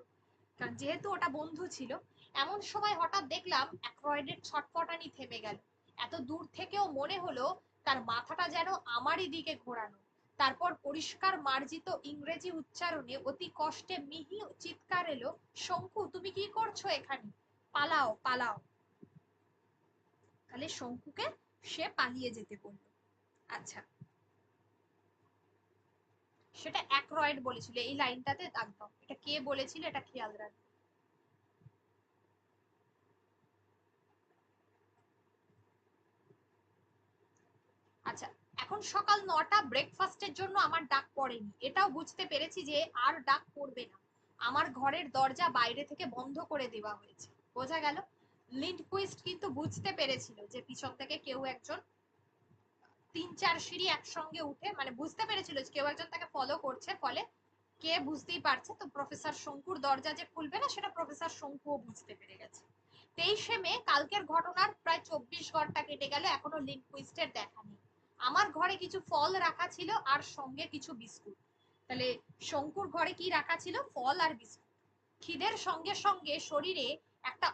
কারণ যেহেতু ওটা বন্ধু ছিল। এমন সময় হঠাৎ দেখলাম অ্যাক্রয়েডের ছটফটানি থেমে গেল। এত দূর থেকেও মনে হলো তার মাথাটা যেন আমারই দিকে ঘোরানো। তারপর পরিষ্কার মার্জিত ইংরেজি উচ্চারণে অতি কষ্টে মিহি চিৎকার এলো, শঙ্কু তুমি কি করছো এখানে, পালাও পালাও। তাহলে শঙ্কুকে সে পালিয়ে যেতে বলল। আচ্ছা, সেটা অ্যাক্রয়েড বলেছিল, এই লাইনটাতে দাগ দাও, এটা কে বলেছিল এটা খেয়াল রাখবে। আচ্ছা, এখন সকাল 9টা, ব্রেকফাস্টের জন্য আমার ডাক পড়েনি, এটাও বুঝতে পেরেছি যে আর ডাক পড়বে না। আমার ঘরের দরজা বাইরে থেকে বন্ধ করে দেওয়া হয়েছে, বোঝা গেল। লিন্ডকুইস্ট কিন্তু বুঝতে পেরেছিল যে পিছন থেকে কেউ একজন 3-4 সিঁড়ি একসঙ্গে উঠে, মানে বুঝতে পেরেছিল যে কেউ একজন তাকে ফলো করছে, ফলে কে বুঝতেই পারছে। তো প্রফেসর শঙ্কুর দরজা যে খুলবে না সেটা প্রফেসর শঙ্কুও বুঝতে পেরে গেছে। 23শে মে, কালকের ঘটনার প্রায় 24 ঘন্টা কেটে গেল, এখনো লিন্ডকুইস্টের দেখা নেই। আমার ঘরে কিছু ফল রাখা ছিল আর সঙ্গে কিছু বিস্কুট। তাহলে শঙ্কুর ঘরে কি রাখা ছিল, ফল আর বিস্কুট। খিদের সঙ্গে সঙ্গে শরীরে একটা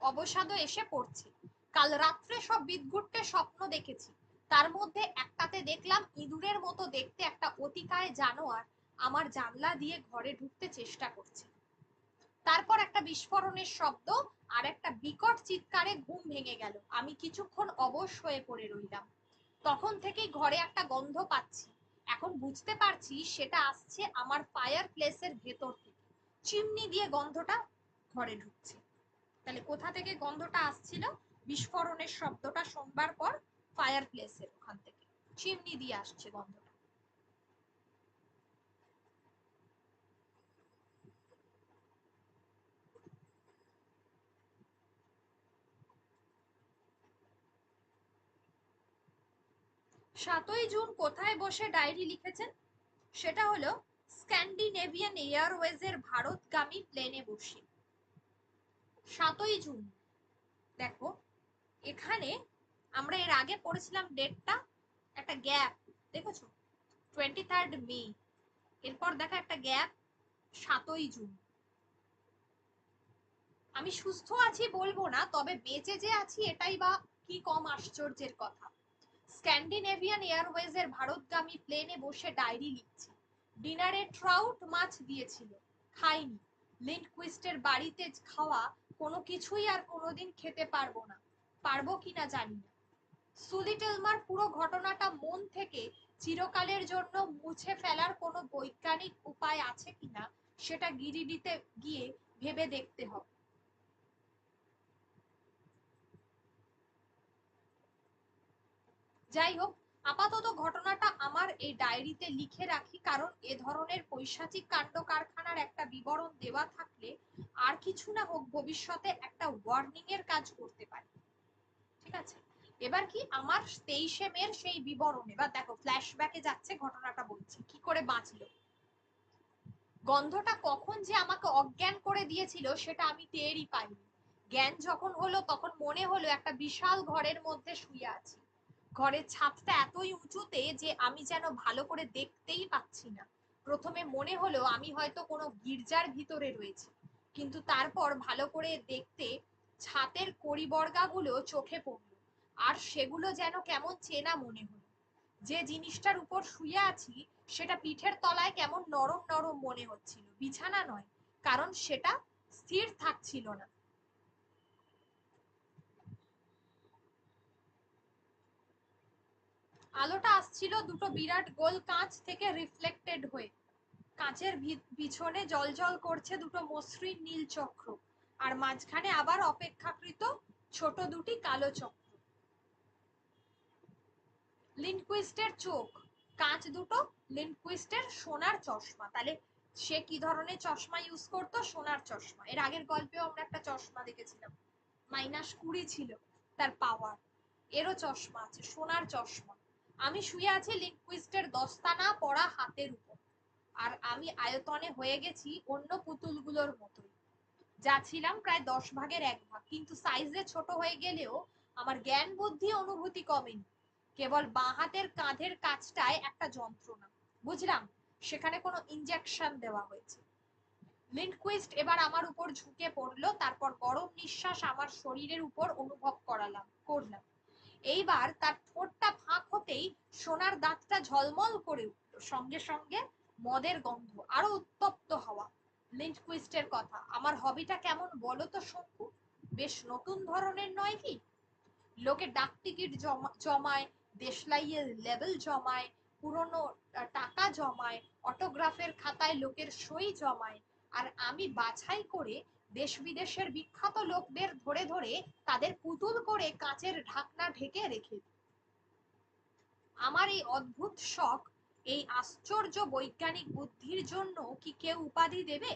অবসাদও এসে পড়ছে। কাল রাত্রে সব বিদঘুটে স্বপ্ন দেখেছি, তার মধ্যে একটাতে দেখলাম ইঁদুরের মতো দেখতে একটা অতিকায় জানোয়ার আমার জানলা দিয়ে ঘরে ঢুকতে চেষ্টা করছে। তারপর একটা বিস্ফোরণের শব্দ আর একটা বিকট চিৎকারে ঘুম ভেঙে গেল। আমি কিছুক্ষণ অবশ হয়ে পড়ে রইলাম। তখন থেকেই ঘরে একটা গন্ধ পাচ্ছি, এখন বুঝতে পারছি সেটা আসছে আমার ফায়ার প্লেসের ভেতর থেকে, চিমনি দিয়ে গন্ধটা ঘরে ঢুকছে। তাহলে কোথা থেকে গন্ধটা আসছিল? বিস্ফোরণের শব্দটা শোনবার পর ফায়ার প্লেসের ওখান থেকে চিমনি দিয়ে আসছে গন্ধটা। সাতই জুন কোথায় বসে ডায়েরি লিখেছেন? সেটা হলো স্ক্যান্ডিনেভিয়ান এয়ারওয়েজের ভারতগামী প্লেনে বসে। 7ই জুন, দেখো এখানে আমরা এর আগে পড়েছিলাম ডেটটা, একটা গ্যাপ দেখেছো, 23 মে, এরপর দেখা একটা গ্যাপ 7ই জুন। আমি সুস্থ আছি বলবো না, তবে বেঁচে যে আছি এটাই বা কি কম আশ্চর্যের কথা। স্ক্যান্ডিনেভিয়ান এয়ারওয়েজের ভারতগামী প্লেনে বসে ডায়েরি লিখছি। ডিনারে ট্রাউট মাছ দিয়েছিল, খাইনি। লিন্ডকুইস্টের বাড়িতে খাওয়া কোনো কিছুই আর কোনোদিন খেতে পারবো না, পারবো কিনা জানি না। সুলিটেলমার পুরো ঘটনাটা মন থেকে চিরকালের জন্য মুছে ফেলার কোনো বৈজ্ঞানিক উপায় আছে কিনা সেটা গিরিডিতে গিয়ে ভেবে দেখতে হবে। যাই হোক, আপাতত ঘটনাটা আমার এই ডায়েরিতে লিখে রাখি, কারণ এ ধরনের পৈশাচিক কাণ্ড কারখানার একটা বিবরণ দেওয়া থাকলে আর কিছু না হোক ভবিষ্যতে একটা ওয়ার্নিং এর কাজ করতে পারে। ঠিক আছে, এবার কি আমার 23 মের সেই বিবরণে বা দেখো ফ্ল্যাশব্যাকে যাচ্ছে, ঘটনাটা বলছি কি করে বাঁচলো। গন্ধটা কখন যে আমাকে অজ্ঞান করে দিয়েছিল সেটা আমি টেরই পাইনি। জ্ঞান যখন হলো তখন মনে হলো একটা বিশাল ঘরের মধ্যে শুয়ে আছি। ঘরের ছাদটা এতই উঁচুতে যে আমি যেন ভালো করে দেখতেই পাচ্ছি না। প্রথমে মনে হলো আমি হয়তো কোনো গির্জার ভিতরে রয়েছি, কিন্তু তারপর ভালো করে দেখতে ছাতের কড়িবর্গাগুলো চোখে পড়লো, আর সেগুলো যেন কেমন চেনা মনে হলো। যে জিনিসটার উপর শুয়ে আছি সেটা পিঠের তলায় কেমন নরম নরম মনে হচ্ছিল, বিছানা নয়, কারণ সেটা স্থির থাকছিল না। আলোটা আসছিল দুটো বিরাট গোল কাঁচ থেকে রিফ্লেক্টেড হয়ে। কাঁচের পিছনে জ্বলজ্বল করছে দুটো মসৃণ নীল চক্র, আর মাঝখানে আবার অপেক্ষাকৃত ছোট দুটি কালো চক্র। লিন্ডকুইস্টের চোখ, কাঁচ দুটো, লিন্ডকুইস্টের সোনার চশমা। তাহলে সে কি ধরনের চশমা ইউজ করতো? সোনার চশমা। এর আগের গল্পেও আমরা একটা চশমা দেখেছিলাম, -20 ছিল তার পাওয়ার। এরও চশমা আছে, সোনার চশমা। আমি শুয়ে আছি লিন্ডকুইস্টের দস্তানা পরা হাতের উপর, আর আমি আয়তনে হয়ে গেছি অন্য পুতুলগুলোর মতোই, যা ছিলাম প্রায় 10 ভাগের 1 ভাগ, কিন্তু সাইজে ছোট হয়ে গেলেও আমার জ্ঞান বুদ্ধি অনুভূতি কমেনি। কেবল বাঁ হাতের কাঁধের কাছটায় একটা যন্ত্রণা, বুঝলাম সেখানে কোনো ইনজেকশন দেওয়া হয়েছে। লিন্ডকুইস্ট এবার আমার উপর ঝুঁকে পড়লো, তারপর গরম নিঃশ্বাস আমার শরীরের উপর অনুভব করলাম। এইবার তার ঠোঁটটা ফাঁক হতেই সোনার দাঁতটা ঝলমল করে উঠলো, সঙ্গে সঙ্গে মদের গন্ধ, আরো উত্তপ্ত হওয়া। লিন্ডকুইস্টের কথা, আমার হবিটা কেমন বলো তো শঙ্কু? বেশ নতুন ধরনের নয় কি? লোকে ডাক টিকিট জমায়, দেশলাইয়ের লেবেল জমায়, পুরনো টাকা জমায়, অটোগ্রাফের খাতায় লোকের সই জমায়, আর আমি বাছাই করে দেশ বিদেশের বিখ্যাত লোকদের ধরে ধরে তাদের পুতুল করে কাঁচের ঢাকনা ঢেকে রেখে দিই। আমার এই অদ্ভুত শখ, এই আশ্চর্য বৈজ্ঞানিক বুদ্ধির জন্য কি কেউ উপাধি দেবে?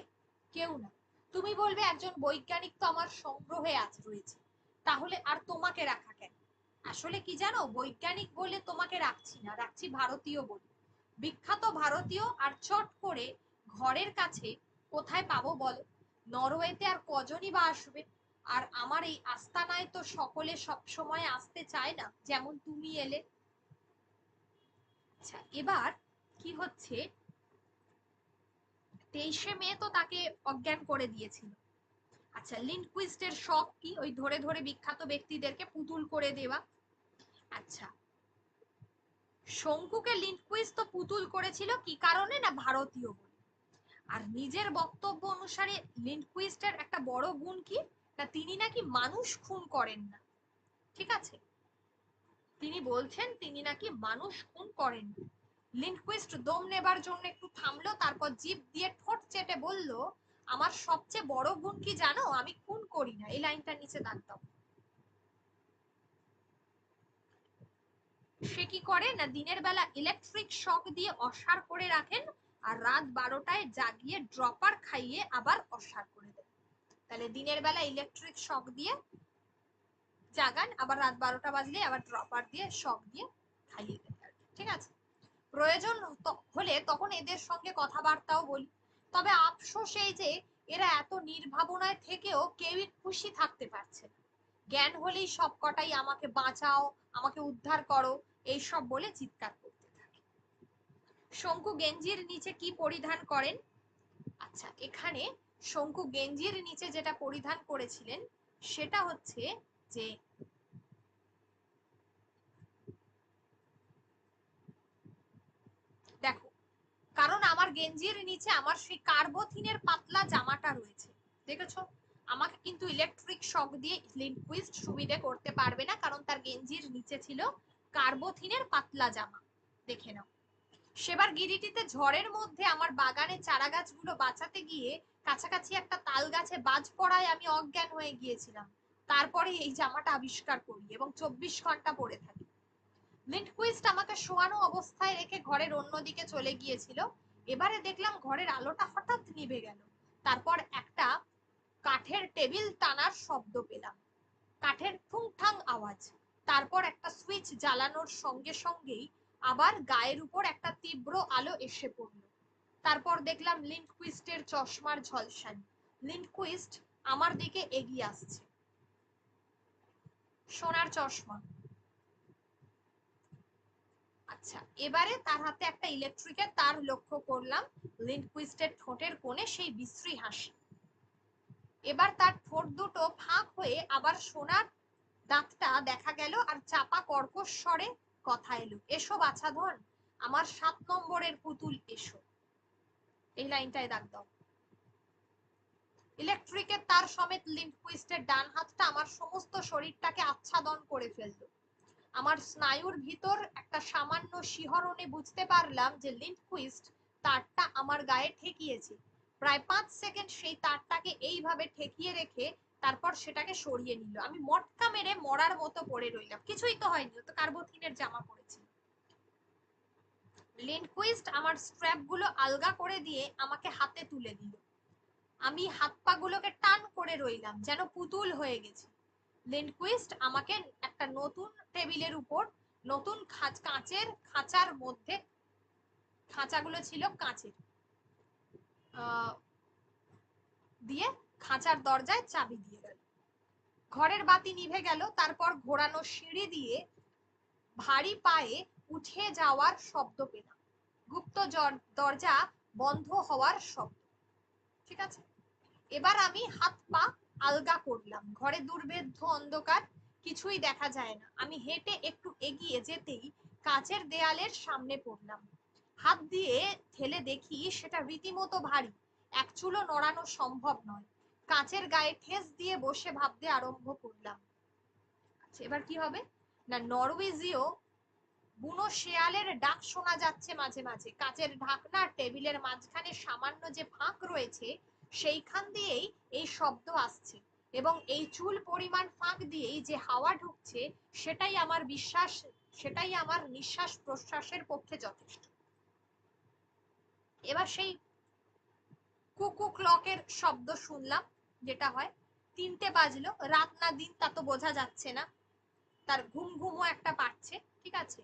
কেউ না। তুমি বলবে একজন বৈজ্ঞানিক তো আমার সংগ্রহে আছে রয়েছে, তাহলে আর তোমাকে রাখা কেন? আসলে কি জানো, বৈজ্ঞানিক বলে তোমাকে রাখছি না, রাখছি ভারতীয় বলে। বিখ্যাত ভারতীয়, আর চট করে ঘরের কাছে কোথায় পাবো বলো? নরওয়েতে আর কজনই বা আসবে? আর আমার এই আস্তানায় তো সকলে সব সময় আসতে চায় না, যেমন তুমি এলে। আচ্ছা, এবার কি হচ্ছে, 23 মে তো তাকে অজ্ঞান করে দিয়েছিল। আচ্ছা, লিন্ডকুইস্টের শখ কি? ওই ধরে ধরে বিখ্যাত ব্যক্তিদেরকে পুতুল করে দেওয়া। আচ্ছা, শঙ্কুকে লিন্ডকুইস্ট তো পুতুল করেছিল কি কারণে? না ভারতীয় বলে। আর নিজের বক্তব্য অনুসারে লিন্ডকুইস্টের একটা বড় গুণ কি? না তিনি নাকি মানুষ খুন করেন না। ঠিক আছে, তিনি বলছেন তিনি নাকি মানুষ খুন করেন। লিন্ডকুইস্ট দম নেবার জন্য একটু থামলো, তারপর জিভ দিয়ে ঠোঁট চেটে বলল, আমার সবচেয়ে বড় গুণ কি জানো? আমি খুন করি না। এই লাইনটার নিচে দাগ দাও। সে কি করে না, দিনের বেলা ইলেকট্রিক শক দিয়ে অসাড় করে রাখেন, আর রাত 12টায় জাগিয়ে ড্রপার খাইয়ে আবার অসাড় করে দেন। তাহলে দিনের বেলা ইলেকট্রিক শক দিয়ে জাগান, আবার রাত 12টা বাজলে আবার ড্রপার দিয়ে শক দিয়ে খাইয়ে দেন। ঠিক আছে, প্রয়োজন হলে তখন এদের সঙ্গে কথাবার্তাও বলি। তবে আফসোস এই যে এরা এত নির্ভাবনায় থেকেও কেউই খুশি থাকতে পারছে না। জ্ঞান হলেই সব কটাই আমাকে বাঁচাও, আমাকে উদ্ধার করো, এইসব বলে চিৎকার করতে থাকে। শঙ্কু গেঞ্জির নিচে কি পরিধান করেন? আচ্ছা, এখানে শঙ্কু গেঞ্জির নিচে যেটা পরিধান করেছিলেন সেটা হচ্ছে যে দেখো, কারণ আমার গেঞ্জির নিচে আমার সেই কার্বোথিনের পাতলা জামাটা রয়েছে, দেখেছো? আমাকে কিন্তু ইলেকট্রিক শক দিয়ে লিন্ডকুইস্ট সুবিধে করতে পারবে না, কারণ তার গেঞ্জির নিচে ছিল কার্বোথিনের পাতলা জামা। দেখে নাও। সেবার গিরিটিতে ঝড়ের মধ্যে আমার বাগানে চারা গাছগুলো বাঁচাতে গিয়ে কাছাকাছি একটা তাল গাছে বাজ পড়ায় আমি অজ্ঞান হয়ে গিয়েছিলাম। তারপরে এই জামাটা আবিষ্কার করি এবং 24 ঘন্টা পরে থাকি। লিন্ডকুইস্ট আমাকে শোয়ানো অবস্থায় রেখে ঘরের অন্যদিকে চলে গিয়েছিল। এবারে দেখলাম ঘরের আলোটা হঠাৎ নিভে গেল। তারপর একটা কাঠের টেবিল টানার শব্দ পেলাম, কাঠের ঠুংঠাং আওয়াজ। তারপর একটা সুইচ জ্বালানোর সঙ্গে সঙ্গেই আবার গায়ের উপর একটা তীব্র আলো এসে পড়ল। তারপর দেখলাম লিন্ডকুইস্টের চশমার ঝলসানি। লিন্ডকুইস্ট আমার দিকে এগিয়ে আসছে, সোনার চশমা। আচ্ছা, এবারে তার হাতে একটা ইলেকট্রিকের তার লক্ষ্য করলাম। লিন্ডকুইস্টের ঠোঁটের কোণে সেই বিশ্রী হাসি। এবার তার ঠোঁট দুটো ফাঁক হয়ে আবার সোনার দাঁতটা দেখা গেল, আর চাপা কর্কশ স্বরে কথা এলো, এসো বাছাধন, আমার 7 নম্বরের পুতুল এসো। এই লাইনটায় দাগ দাও। ইলেকট্রিকের তার সমেত লিন্ডকুইস্টের ডান হাতটা আমার সমস্ত শরীরটাকে আচ্ছাদন করে ফেলল। আমার স্নায়ুর ভিতর একটা সামান্য শিহরণে বুঝতে পারলাম যে লিন্ডকুইস্ট তারটা আমার গায়ে ঠেকিয়েছে। প্রায় 5 সেকেন্ড সেই তারটাকে এইভাবে ঠেকিয়ে রেখে তারপর সেটাকে সরিয়ে নিল। আমি মটকা মেরে মরার মতো পড়ে রইলাম, কিছুই তো হয়নি, তো কার্বোথিনের জামা পড়েছি। লিন্ডকুইস্ট আমার স্ট্র্যাপ গুলো আলগা করে দিয়ে আমাকে হাতে তুলে দিল। আমি হাত পা গুলোকে টান করে রইলাম, যেন পুতুল হয়ে গেছি। লিন্ডকুইস্ট আমাকে একটা নতুন টেবিলের উপর, নতুন কাঁচের খাঁচার মধ্যে, খাঁচাগুলো ছিল কাঁচের, দিয়ে খাঁচার দরজায় চাবি দিয়ে গেল। ঘরের বাতি নিভে গেল। তারপর ঘোরানো সিঁড়ি দিয়ে ভারী পায়ে উঠে যাওয়ার শব্দ পেলাম, গুপ্ত দরজা বন্ধ হওয়ার শব্দ। ঠিক আছে, এবার আমি হাত পা আলগা করলাম। ঘরে দুর্ভেদ্য অন্ধকার, কিছুই দেখা যায় না। আমি হেঁটে একটু এগিয়ে যেতেই কাচের দেয়ালের সামনে পড়লাম। হাত দিয়ে ঠেলে দেখি সেটা রীতিমতো ভারী, এক চুলো নড়ানো সম্ভব নয়। কাচের গায়ে ঠেস দিয়ে বসে ভাবতে আরম্ভ করলাম। আচ্ছা, এবার কি হবে না, নরওয়েজীয় বুনো শেয়ালের ডাক শোনা যাচ্ছে মাঝে মাঝে। কাচের ঢাকনা টেবিলের মাঝখানে সামান্য যে ফাঁক রয়েছে সেইখান দিয়েই এই শব্দ আসছে, এবং এই চুল পরিমাণ ফাঁক দিয়েই যে হাওয়া ঢুকছে সেটাই আমার নিঃশ্বাস প্রশ্বাসের পক্ষে যথেষ্ট। এবার সেই কুকু ক্লকের শব্দ শুনলাম, যেটা হয় 3টে বাজলো, রাত না দিন তা তো বোঝা যাচ্ছে না, তার ঘুম ঘুমও একটা পাচ্ছে। ঠিক আছে,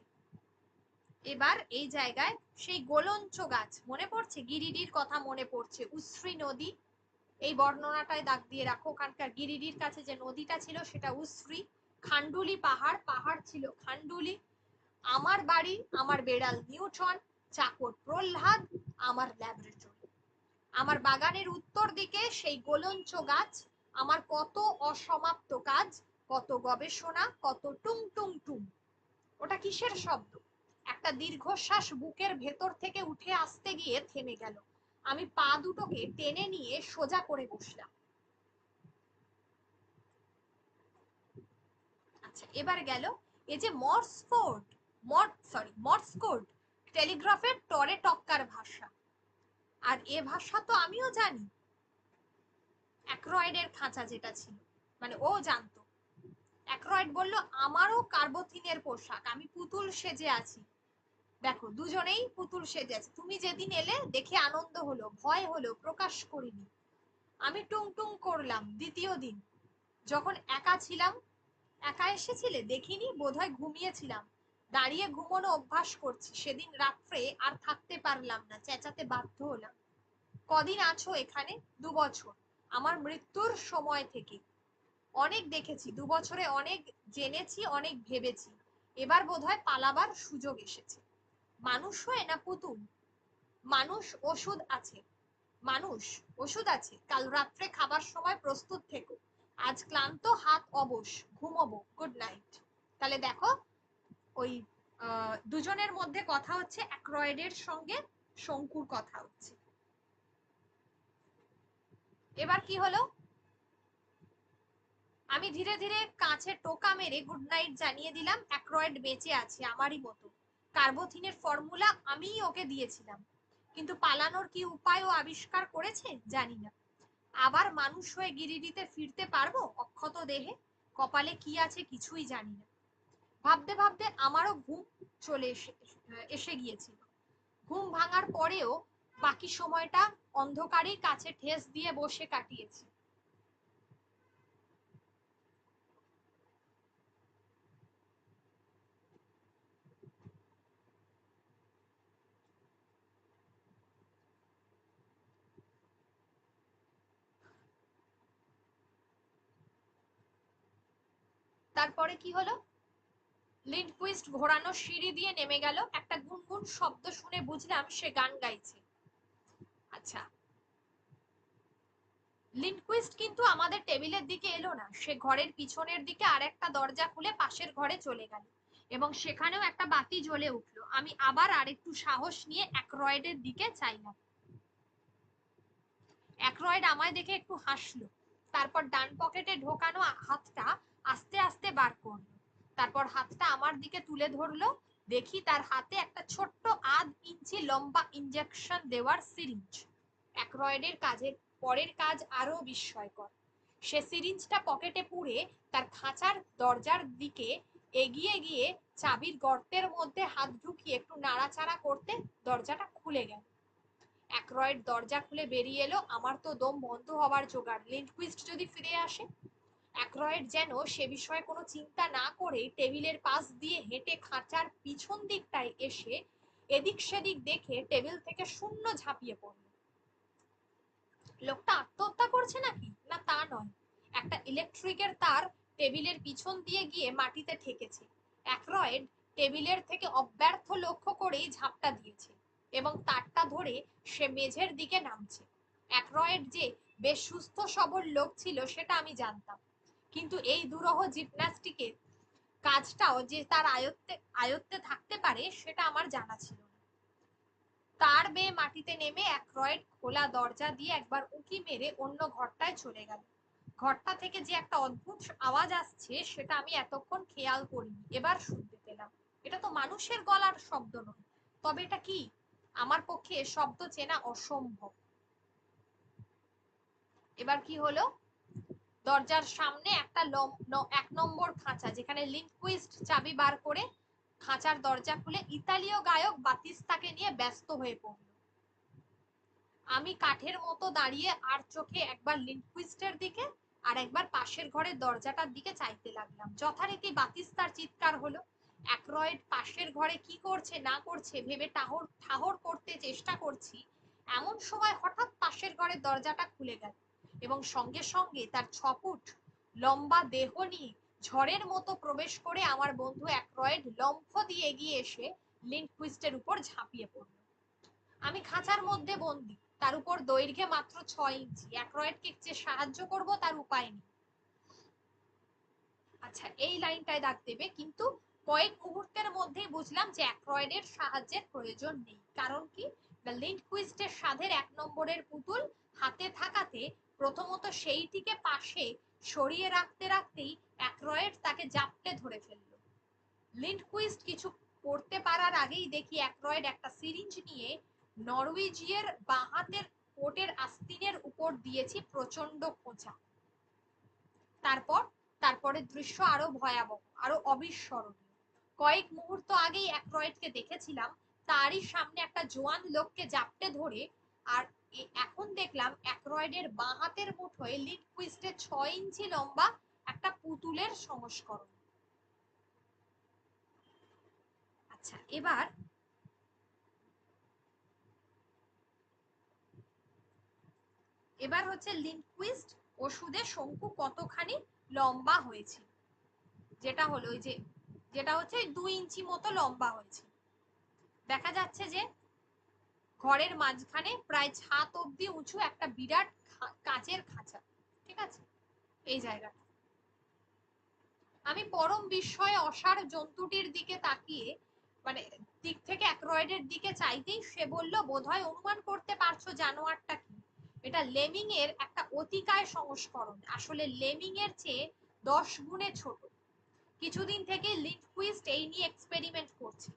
এবার এই জায়গায় সেই গোলঞ্চ গাছ মনে পড়ছে, গিরিডির কথা মনে পড়ছে, উশ্রী নদী। এই বর্ণনাটায় দাগ দিয়ে রাখো, ওখানকার গিরিডির কাছে যে নদীটা ছিল সেটা উশ্রী। খান্ডুলি পাহাড়, পাহাড় ছিল খান্ডুলি। আমার বাড়ি, আমার বেড়াল নিউটন, চাকর প্রহ্লাদ, আমার ল্যাবরেটরি। আমার বাগানের উত্তর দিকে সেই গোলঞ্চ গাছ, আমার কত অসমাপ্ত কাজ, কত গবেষণা, কত টুং টুং টুং। ওটা কিসের শব্দ? একটা দীর্ঘশ্বাস বুকের ভেতর থেকে উঠে আসতে গিয়ে থেমে গেল। আমি পা দুটোকে টেনে নিয়ে সোজা করে বসলাম। আচ্ছা, এবার গেল এই যে মর্স কোড, মর্স কোড, টেলিগ্রাফের টরে টক্কার ভাষা। আর এ ভাষা তো আমিও জানি। অ্যাক্রয়েডের খাঁচা যেটা ছিল, মানে ও জানতো। অ্যাক্রয়েড বলল, আমারও কার্বোথিনের পোশাক, আমি পুতুল সেজে আছি। দেখো, দুজনেই পুতুল সেজে আছে। তুমি যেদিন এলে দেখে আনন্দ হলো, ভয় হলো, প্রকাশ করিনি। আমি টুং টুং করলাম দ্বিতীয় দিন, যখন একা ছিলাম। একা এসেছিলে? দেখিনি, বোধহয় ঘুমিয়েছিলাম। দাঁড়িয়ে ঘুমোনো অভ্যাস করছি। সেদিন রাত্রে আর থাকতে পারলাম না, চেঁচাতে বাধ্য হলাম। কদিন আছো এখানে? 2 বছর, আমার মৃত্যুর সময় থেকে। অনেক দেখেছি, 2 বছরে অনেক জেনেছি, অনেক ভেবেছি। এবার বোধহয় পালাবার সুযোগ এসেছে। মানুষ হয়ে না পুতুল? মানুষ ওষুধ আছে। মানুষ ওষুধ আছে। কাল রাত্রে খাবার সময় প্রস্তুত থেকো। আজ ক্লান্ত, হাত অবশ, ঘুমোবো। Good night. তাহলে দেখো, ওই দুজনের মধ্যে কথা হচ্ছে, অ্যাক্রয়েডের সঙ্গে শঙ্কুর কথা হচ্ছে। এবার কি হলো? আমি ধীরে ধীরে কাছে টোকা মেরে গুড নাইট জানিয়ে দিলাম। অ্যাক্রয়েড বেঁচে আছে আমারই মতো। কার্বোথিনের ফর্মুলা আমিই ওকে দিয়েছিলাম। কিন্তু পালানোর কি উপায় ও আবিষ্কার করেছে জানি না। আবার মানুষ হয়ে গিরিডিতে ফিরতে পারবো অক্ষত দেহে? কপালে কি আছে কিছুই জানি না। ভাবতে ভাবতে আমারও ঘুম চলে এসে গিয়েছিল। ঘুম ভাঙার পরেও বাকি সময়টা অন্ধকারেই কাছে ঠেস দিয়ে বসে কাটিয়েছি। তারপরে কি হলো? লিন্ডকুইস্ট ঘোরানো সিঁড়ি দিয়ে নেমে গেল। একটা গুনগুন শব্দ শুনে বুঝলাম সে গান গাইছে। আচ্ছা, লিন্ডকুইস্ট কিন্তু আমাদের টেবিলের দিকে এলো না। সে ঘরের পিছনের দিকে আরেকটা দরজা খুলে পাশের ঘরে চলে গেল, এবং সেখানেও একটা বাতি জ্বলে উঠলো। আমি আবার আরেকটু সাহস নিয়ে অ্যাক্রয়েডের দিকে চাইলাম। অ্যাক্রয়েড আমায় দেখে একটু হাসলো। তারপর ডান পকেটে ঢোকানো হাতটা আস্তে আস্তে বার করলো। তারপর হাতটা আমার দিকে তুলে ধরলো। দেখি তার হাতে একটা ছোট্ট 1/2 ইঞ্চি লম্বা ইনজেকশন দেওয়ার সিরিঞ্জ। অ্যাক্রয়েডের কাজের পরের কাজ আরো বিস্ময়কর। সে সিরিঞ্জটা পকেটে পুরে তার খাঁচার দরজার দিকে এগিয়ে গিয়ে চাবির গর্তের মধ্যে হাত ঢুকিয়ে একটু নাড়াচাড়া করতে দরজাটা খুলে গেল। অ্যাক্রয়েড দরজা খুলে বেরিয়ে এলো। আমার তো দম বন্ধ হবার জোগাড়। লিন্ডকুইস্ট যদি ফিরে আসে? অ্যাক্রয়েড যেন সে বিষয়ে কোনো চিন্তা না করে টেবিলের পাশ দিয়ে হেঁটে খাঁচার পিছন দিকটায় এসে এদিক সেদিক দেখে টেবিল থেকে শূন্য ঝাঁপিয়ে পড়ল। লোকটা আত্মহত্যা করছে নাকি? না, তা নয়। একটা ইলেকট্রিকের তার টেবিলের পিছন দিয়ে গিয়ে মাটিতে ঠেকেছে। অ্যাক্রয়েড টেবিলের থেকে অব্যর্থ লক্ষ্য করেই ঝাপটা দিয়েছে, এবং তারটা ধরে সে মেঝের দিকে নামছে। অ্যাক্রয়েড যে বেশ সুস্থ সবল লোক ছিল সেটা আমি জানতাম, কিন্তু এই দুরূহ জিমন্যাস্টিকের কাজটাও যে তার আয়ত্তে আয়ত্তে থাকতে পারে সেটা আমার জানা ছিল না। তার বেয়ে মাটিতে নেমে অ্যাক্রয়েড খোলা দরজা দিয়ে একবার উঁকি মেরে অন্য ঘরটায় চলে গেল। ঘরটা থেকে যে একটা অদ্ভুত আওয়াজ আসছে সেটা আমি এতক্ষণ খেয়াল করিনি, এবার শুনতে পেলাম। এটা তো মানুষের গলার শব্দ নয়। তবে এটা কি? আমার পক্ষে শব্দ চেনা অসম্ভব। এবার কি হলো? দরজার সামনে একটা 1 নম্বর খাঁচা, যেখানে লিন্ডকুইস্ট চাবি বার করে খাঁচার দরজা খুলে ইতালীয় গায়ক বাতিস্তাকে নিয়ে ব্যস্ত হয়ে পড়ল। আমি কাঠের মতো দাঁড়িয়ে আর চোখে একবার লিন্ডকুইস্টের দিকে আর একবার পাশের ঘরের দরজাটার দিকে চাইতে লাগলাম। যথারীতি বাতিস্তার চিৎকার হলো। অ্যাক্রয়েড পাশের ঘরে কি করছে না করছে ভেবে ঠাহর ঠাহর করতে চেষ্টা করছি, এমন সময় হঠাৎ পাশের ঘরের দরজাটা খুলে গেল, এবং সঙ্গে সঙ্গে তার 6 ফুট লম্বা দেহ নিয়ে ঝড়ের মতো প্রবেশ করে আমার বন্ধু অ্যাক্রয়েড লম্ফ দিয়ে এগিয়ে এসে লিন্ডকুইস্টের উপর ঝাঁপিয়ে পড়ল। আমি খাঁচার মধ্যে বন্দি, তার উপর দৈর্ঘ্যে মাত্র 6 ইঞ্চি। অ্যাক্রয়েডকে যে সাহায্য করব তার উপায় নেই। আচ্ছা, এই লাইনটায় দাগ দেবে, কিন্তু কয়েক মুহূর্তের মধ্যেই বুঝলাম যে অ্যাক্রয়েডের সাহায্যের প্রয়োজন নেই। কারণ কি? দ্য লিন্ডকুইস্টের সাধের 1 নম্বরের পুতুল হাতে থাকাতে প্রথমত সেইটিকে পাশে সরিয়ে রাখতে রাখতেই অ্যাক্রয়েড তাকে জাপটে ধরে ফেলল। লিন্ডকুইস্ট কিছু পড়তে পারার আগেই দেখি অ্যাক্রয়েড একটা সিরিঞ্জ নিয়ে নরওয়েজিয়ার বাঁ হাতের কোটের আস্তিনের উপর দিয়েছি প্রচন্ড খোঁচা। তারপরের দৃশ্য আরো ভয়াবহ, আরো অবিস্মরণীয়। কয়েক মুহূর্ত আগেই অ্যাক্রয়েডকে দেখেছিলাম তারই সামনে একটা জোয়ান লোককে জাপটে ধরে, আর এখন দেখলাম অ্যাক্রয়েডের বাঁ হাতের মুঠোয় লিন্ডকুইস্টের 6 ইঞ্চি লম্বা একটা পুতুলের সংস্করণ। আচ্ছা, এবার হচ্ছে লিন্ডকুইস্ট ওষুধের শঙ্কু কতখানি লম্বা হয়েছে, যেটা হলো ওই যে যেটা হচ্ছে 2 ইঞ্চি মতো লম্বা হয়েছে। দেখা যাচ্ছে যে ঘরের মাঝখানে প্রায় ছাদ অব্দি উঁচু একটা বিরাট কাচের খাঁচা। ঠিক আছে, এই জায়গাটা। আমি পরম বিস্ময়ে অসার জন্তুটির দিকে তাকিয়ে, মানে দিক থেকে অ্যাক্রয়েডের দিকে চাইতেই সে বলল, বোধহয় অনুমান করতে পারছো জানোয়ারটা কি। এটা লেমিং এর একটা অতিকায় সংস্করণ, আসলে লেমিং এর চেয়ে 10 গুণে ছোট। কিছুদিন থেকে লিন্ডকুইস্ট এই নিয়ে এক্সপেরিমেন্ট করছে।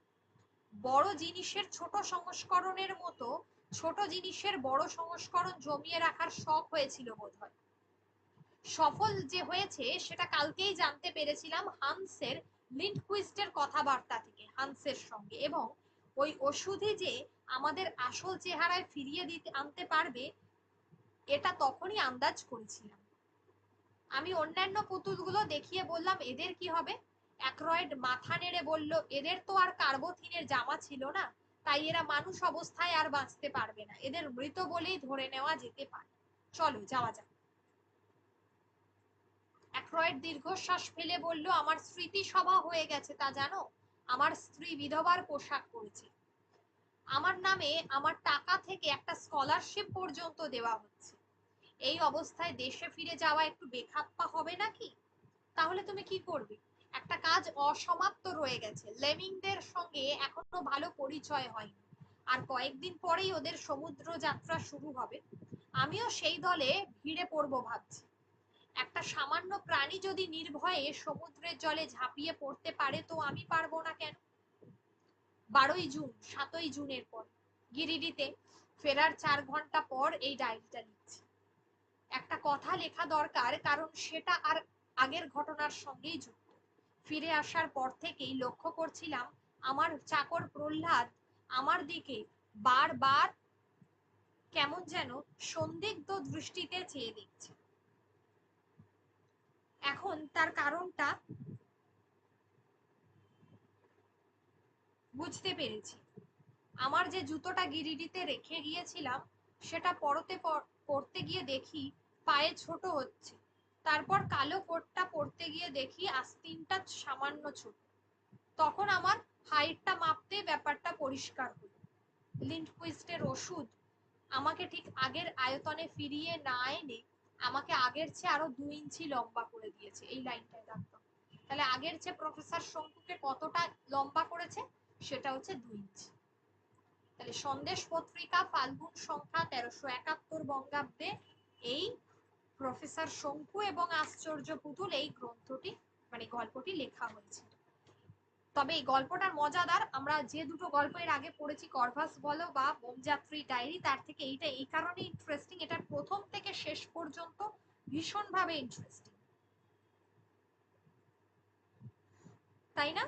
বড় জিনিসের ছোট সংস্করণের মতো ছোট জিনিসের বড় সংস্করণ জমিয়ে রাখার শখ হয়েছিল বোধহয়। সফল যে হয়েছে সেটা কালকেই জানতে পেরেছিলাম হান্সের লিন্ডকুইস্টের কথাবার্তা থেকে, হান্সের সঙ্গে। এবং ওই ওষুধই যে আমাদের আসল চেহারায় ফিরিয়ে দিতে আনতে পারবে এটা তখনই আন্দাজ করেছিলাম। আমি অন্যান্য পুতুলগুলো দেখিয়ে বললাম, এদের কি হবে? অ্যাক্রয়েড মাথা নেড়ে বলল, এদের তো আর কার্বোথিনের জামা ছিল না, তাই এরা মানুষ অবস্থায় আর বাঁচতে পারবে না, এদের মৃত বলেই ধরে নেওয়া যেতে পারে। চলো যাওয়া যাক। অ্যাক্রয়েড দীর্ঘশ্বাস ফেলে বলল, আমার স্মৃতি সভা হয়ে গেছে তা জানো? আমার স্ত্রী বিধবার পোশাক পরেছে, আমার নামে আমার টাকা থেকে একটা স্কলারশিপ পর্যন্ত দেওয়া হচ্ছে। এই অবস্থায় দেশে ফিরে যাওয়া একটু বেখাপ্পা হবে নাকি? তাহলে তুমি কি করবে? একটা কাজ অসমাপ্ত রয়ে গেছে, লেমিংদের সঙ্গে এখনো ভালো পরিচয় হয়নি, আর কয়েকদিন পরেই ওদের সমুদ্র যাত্রা শুরু হবে। আমিও সেই দলে ভিড়ে পড়বো ভাবছি। একটা সামান্য প্রাণী যদি নির্ভয়ে সমুদ্রের জলে ঝাঁপিয়ে পড়তে পারে, তো আমি পারবো না কেন? 12ই জুন, 7ই জুনের পর গিরিডিতে ফেরার 4 ঘন্টা পর এই ডায়েরিটা লিখছি। একটা কথা লেখা দরকার, কারণ সেটা আর আগের ঘটনার সঙ্গেই যুক্ত। ফিরে আসার পর থেকেই লক্ষ্য করছিলাম আমার চাকর প্রহ্লাদ আমার দিকে বারবার কেমন যেন সন্দিগ্ধ দৃষ্টিতে চেয়ে দেখছে। এখন তার কারণটা বুঝতে পেরেছি। আমার যে জুতোটা গিরিডিতে রেখে গিয়েছিলাম সেটা পরতে গিয়ে দেখি পায়ে ছোট হচ্ছে। তারপর কালো কোটটা পরতে গিয়ে দেখি আস্তিনটা সামান্য ছোট। তখন আমার হাইটটা মাপতে ব্যাপারটা পরিষ্কার হলো। লিন্ডকুইস্টের ওষুধ আমাকে ঠিক আগের আয়তনে ফিরিয়ে না এনে আমাকে আগের চেয়ে আরো 2 ইঞ্চি লম্বা করে দিয়েছে। এই লাইনটায় রাখতাম, তাহলে আগের চেয়ে প্রফেসর শঙ্কুকে কতটা লম্বা করেছে? সেটা হচ্ছে 2 ইঞ্চি। তাহলে সন্দেশ পত্রিকা ফাল্গুন সংখ্যা 1371 বঙ্গাব্দে এই প্রফেসর শঙ্কু এবং আশ্চর্য পুতুল এই গ্রন্থটি, মানে গল্পটি লেখা হয়েছে। তবে এই গল্পটার মজাদার, আমরা যে দুটো গল্প এর আগে পড়েছি, করভাস বলো বা বোমযাত্রী ডায়েরি, তার থেকে এইটা এই কারণে ইন্টারেস্টিং, এটার প্রথম থেকে শেষ পর্যন্ত ভীষণভাবে ইন্টারেস্টিং, তাই না?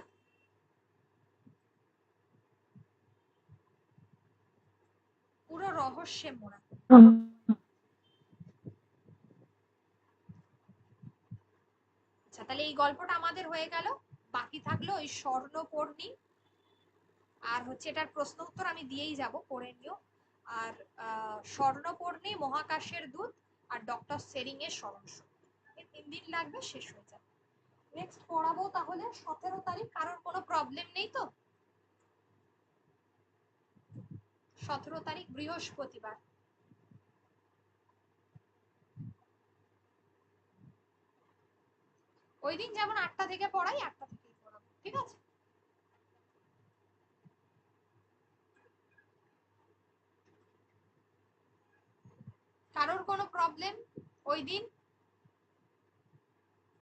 পুরো রহস্যে মোড়া। আচ্ছা, তাহলে এই গল্পটা আমাদের হয়ে গেল। বাকি থাকলো ওই স্বর্ণপর্ণী, আর হচ্ছে এটার প্রশ্ন উত্তর আমি দিয়েই যাব, পড়ে নিও। আর স্বর্ণপর্ণী, মহাকাশের দূত, আর ডক্টর সেরিং এর স্মরণ শক্তি, এই 3 দিন লাগবে, শেষ হয়ে যাবে। নেক্সট পড়াবো তাহলে 17 তারিখ। কারোর কোনো প্রবলেম নেই তো? 17 তারিখ বৃহস্পতিবার। ওই দিন যেমন 8টা থেকে পড়াই, 8টা থেকেই পড়াবো, ঠিক আছে? কারোর কোনো প্রবলেম ওই দিন?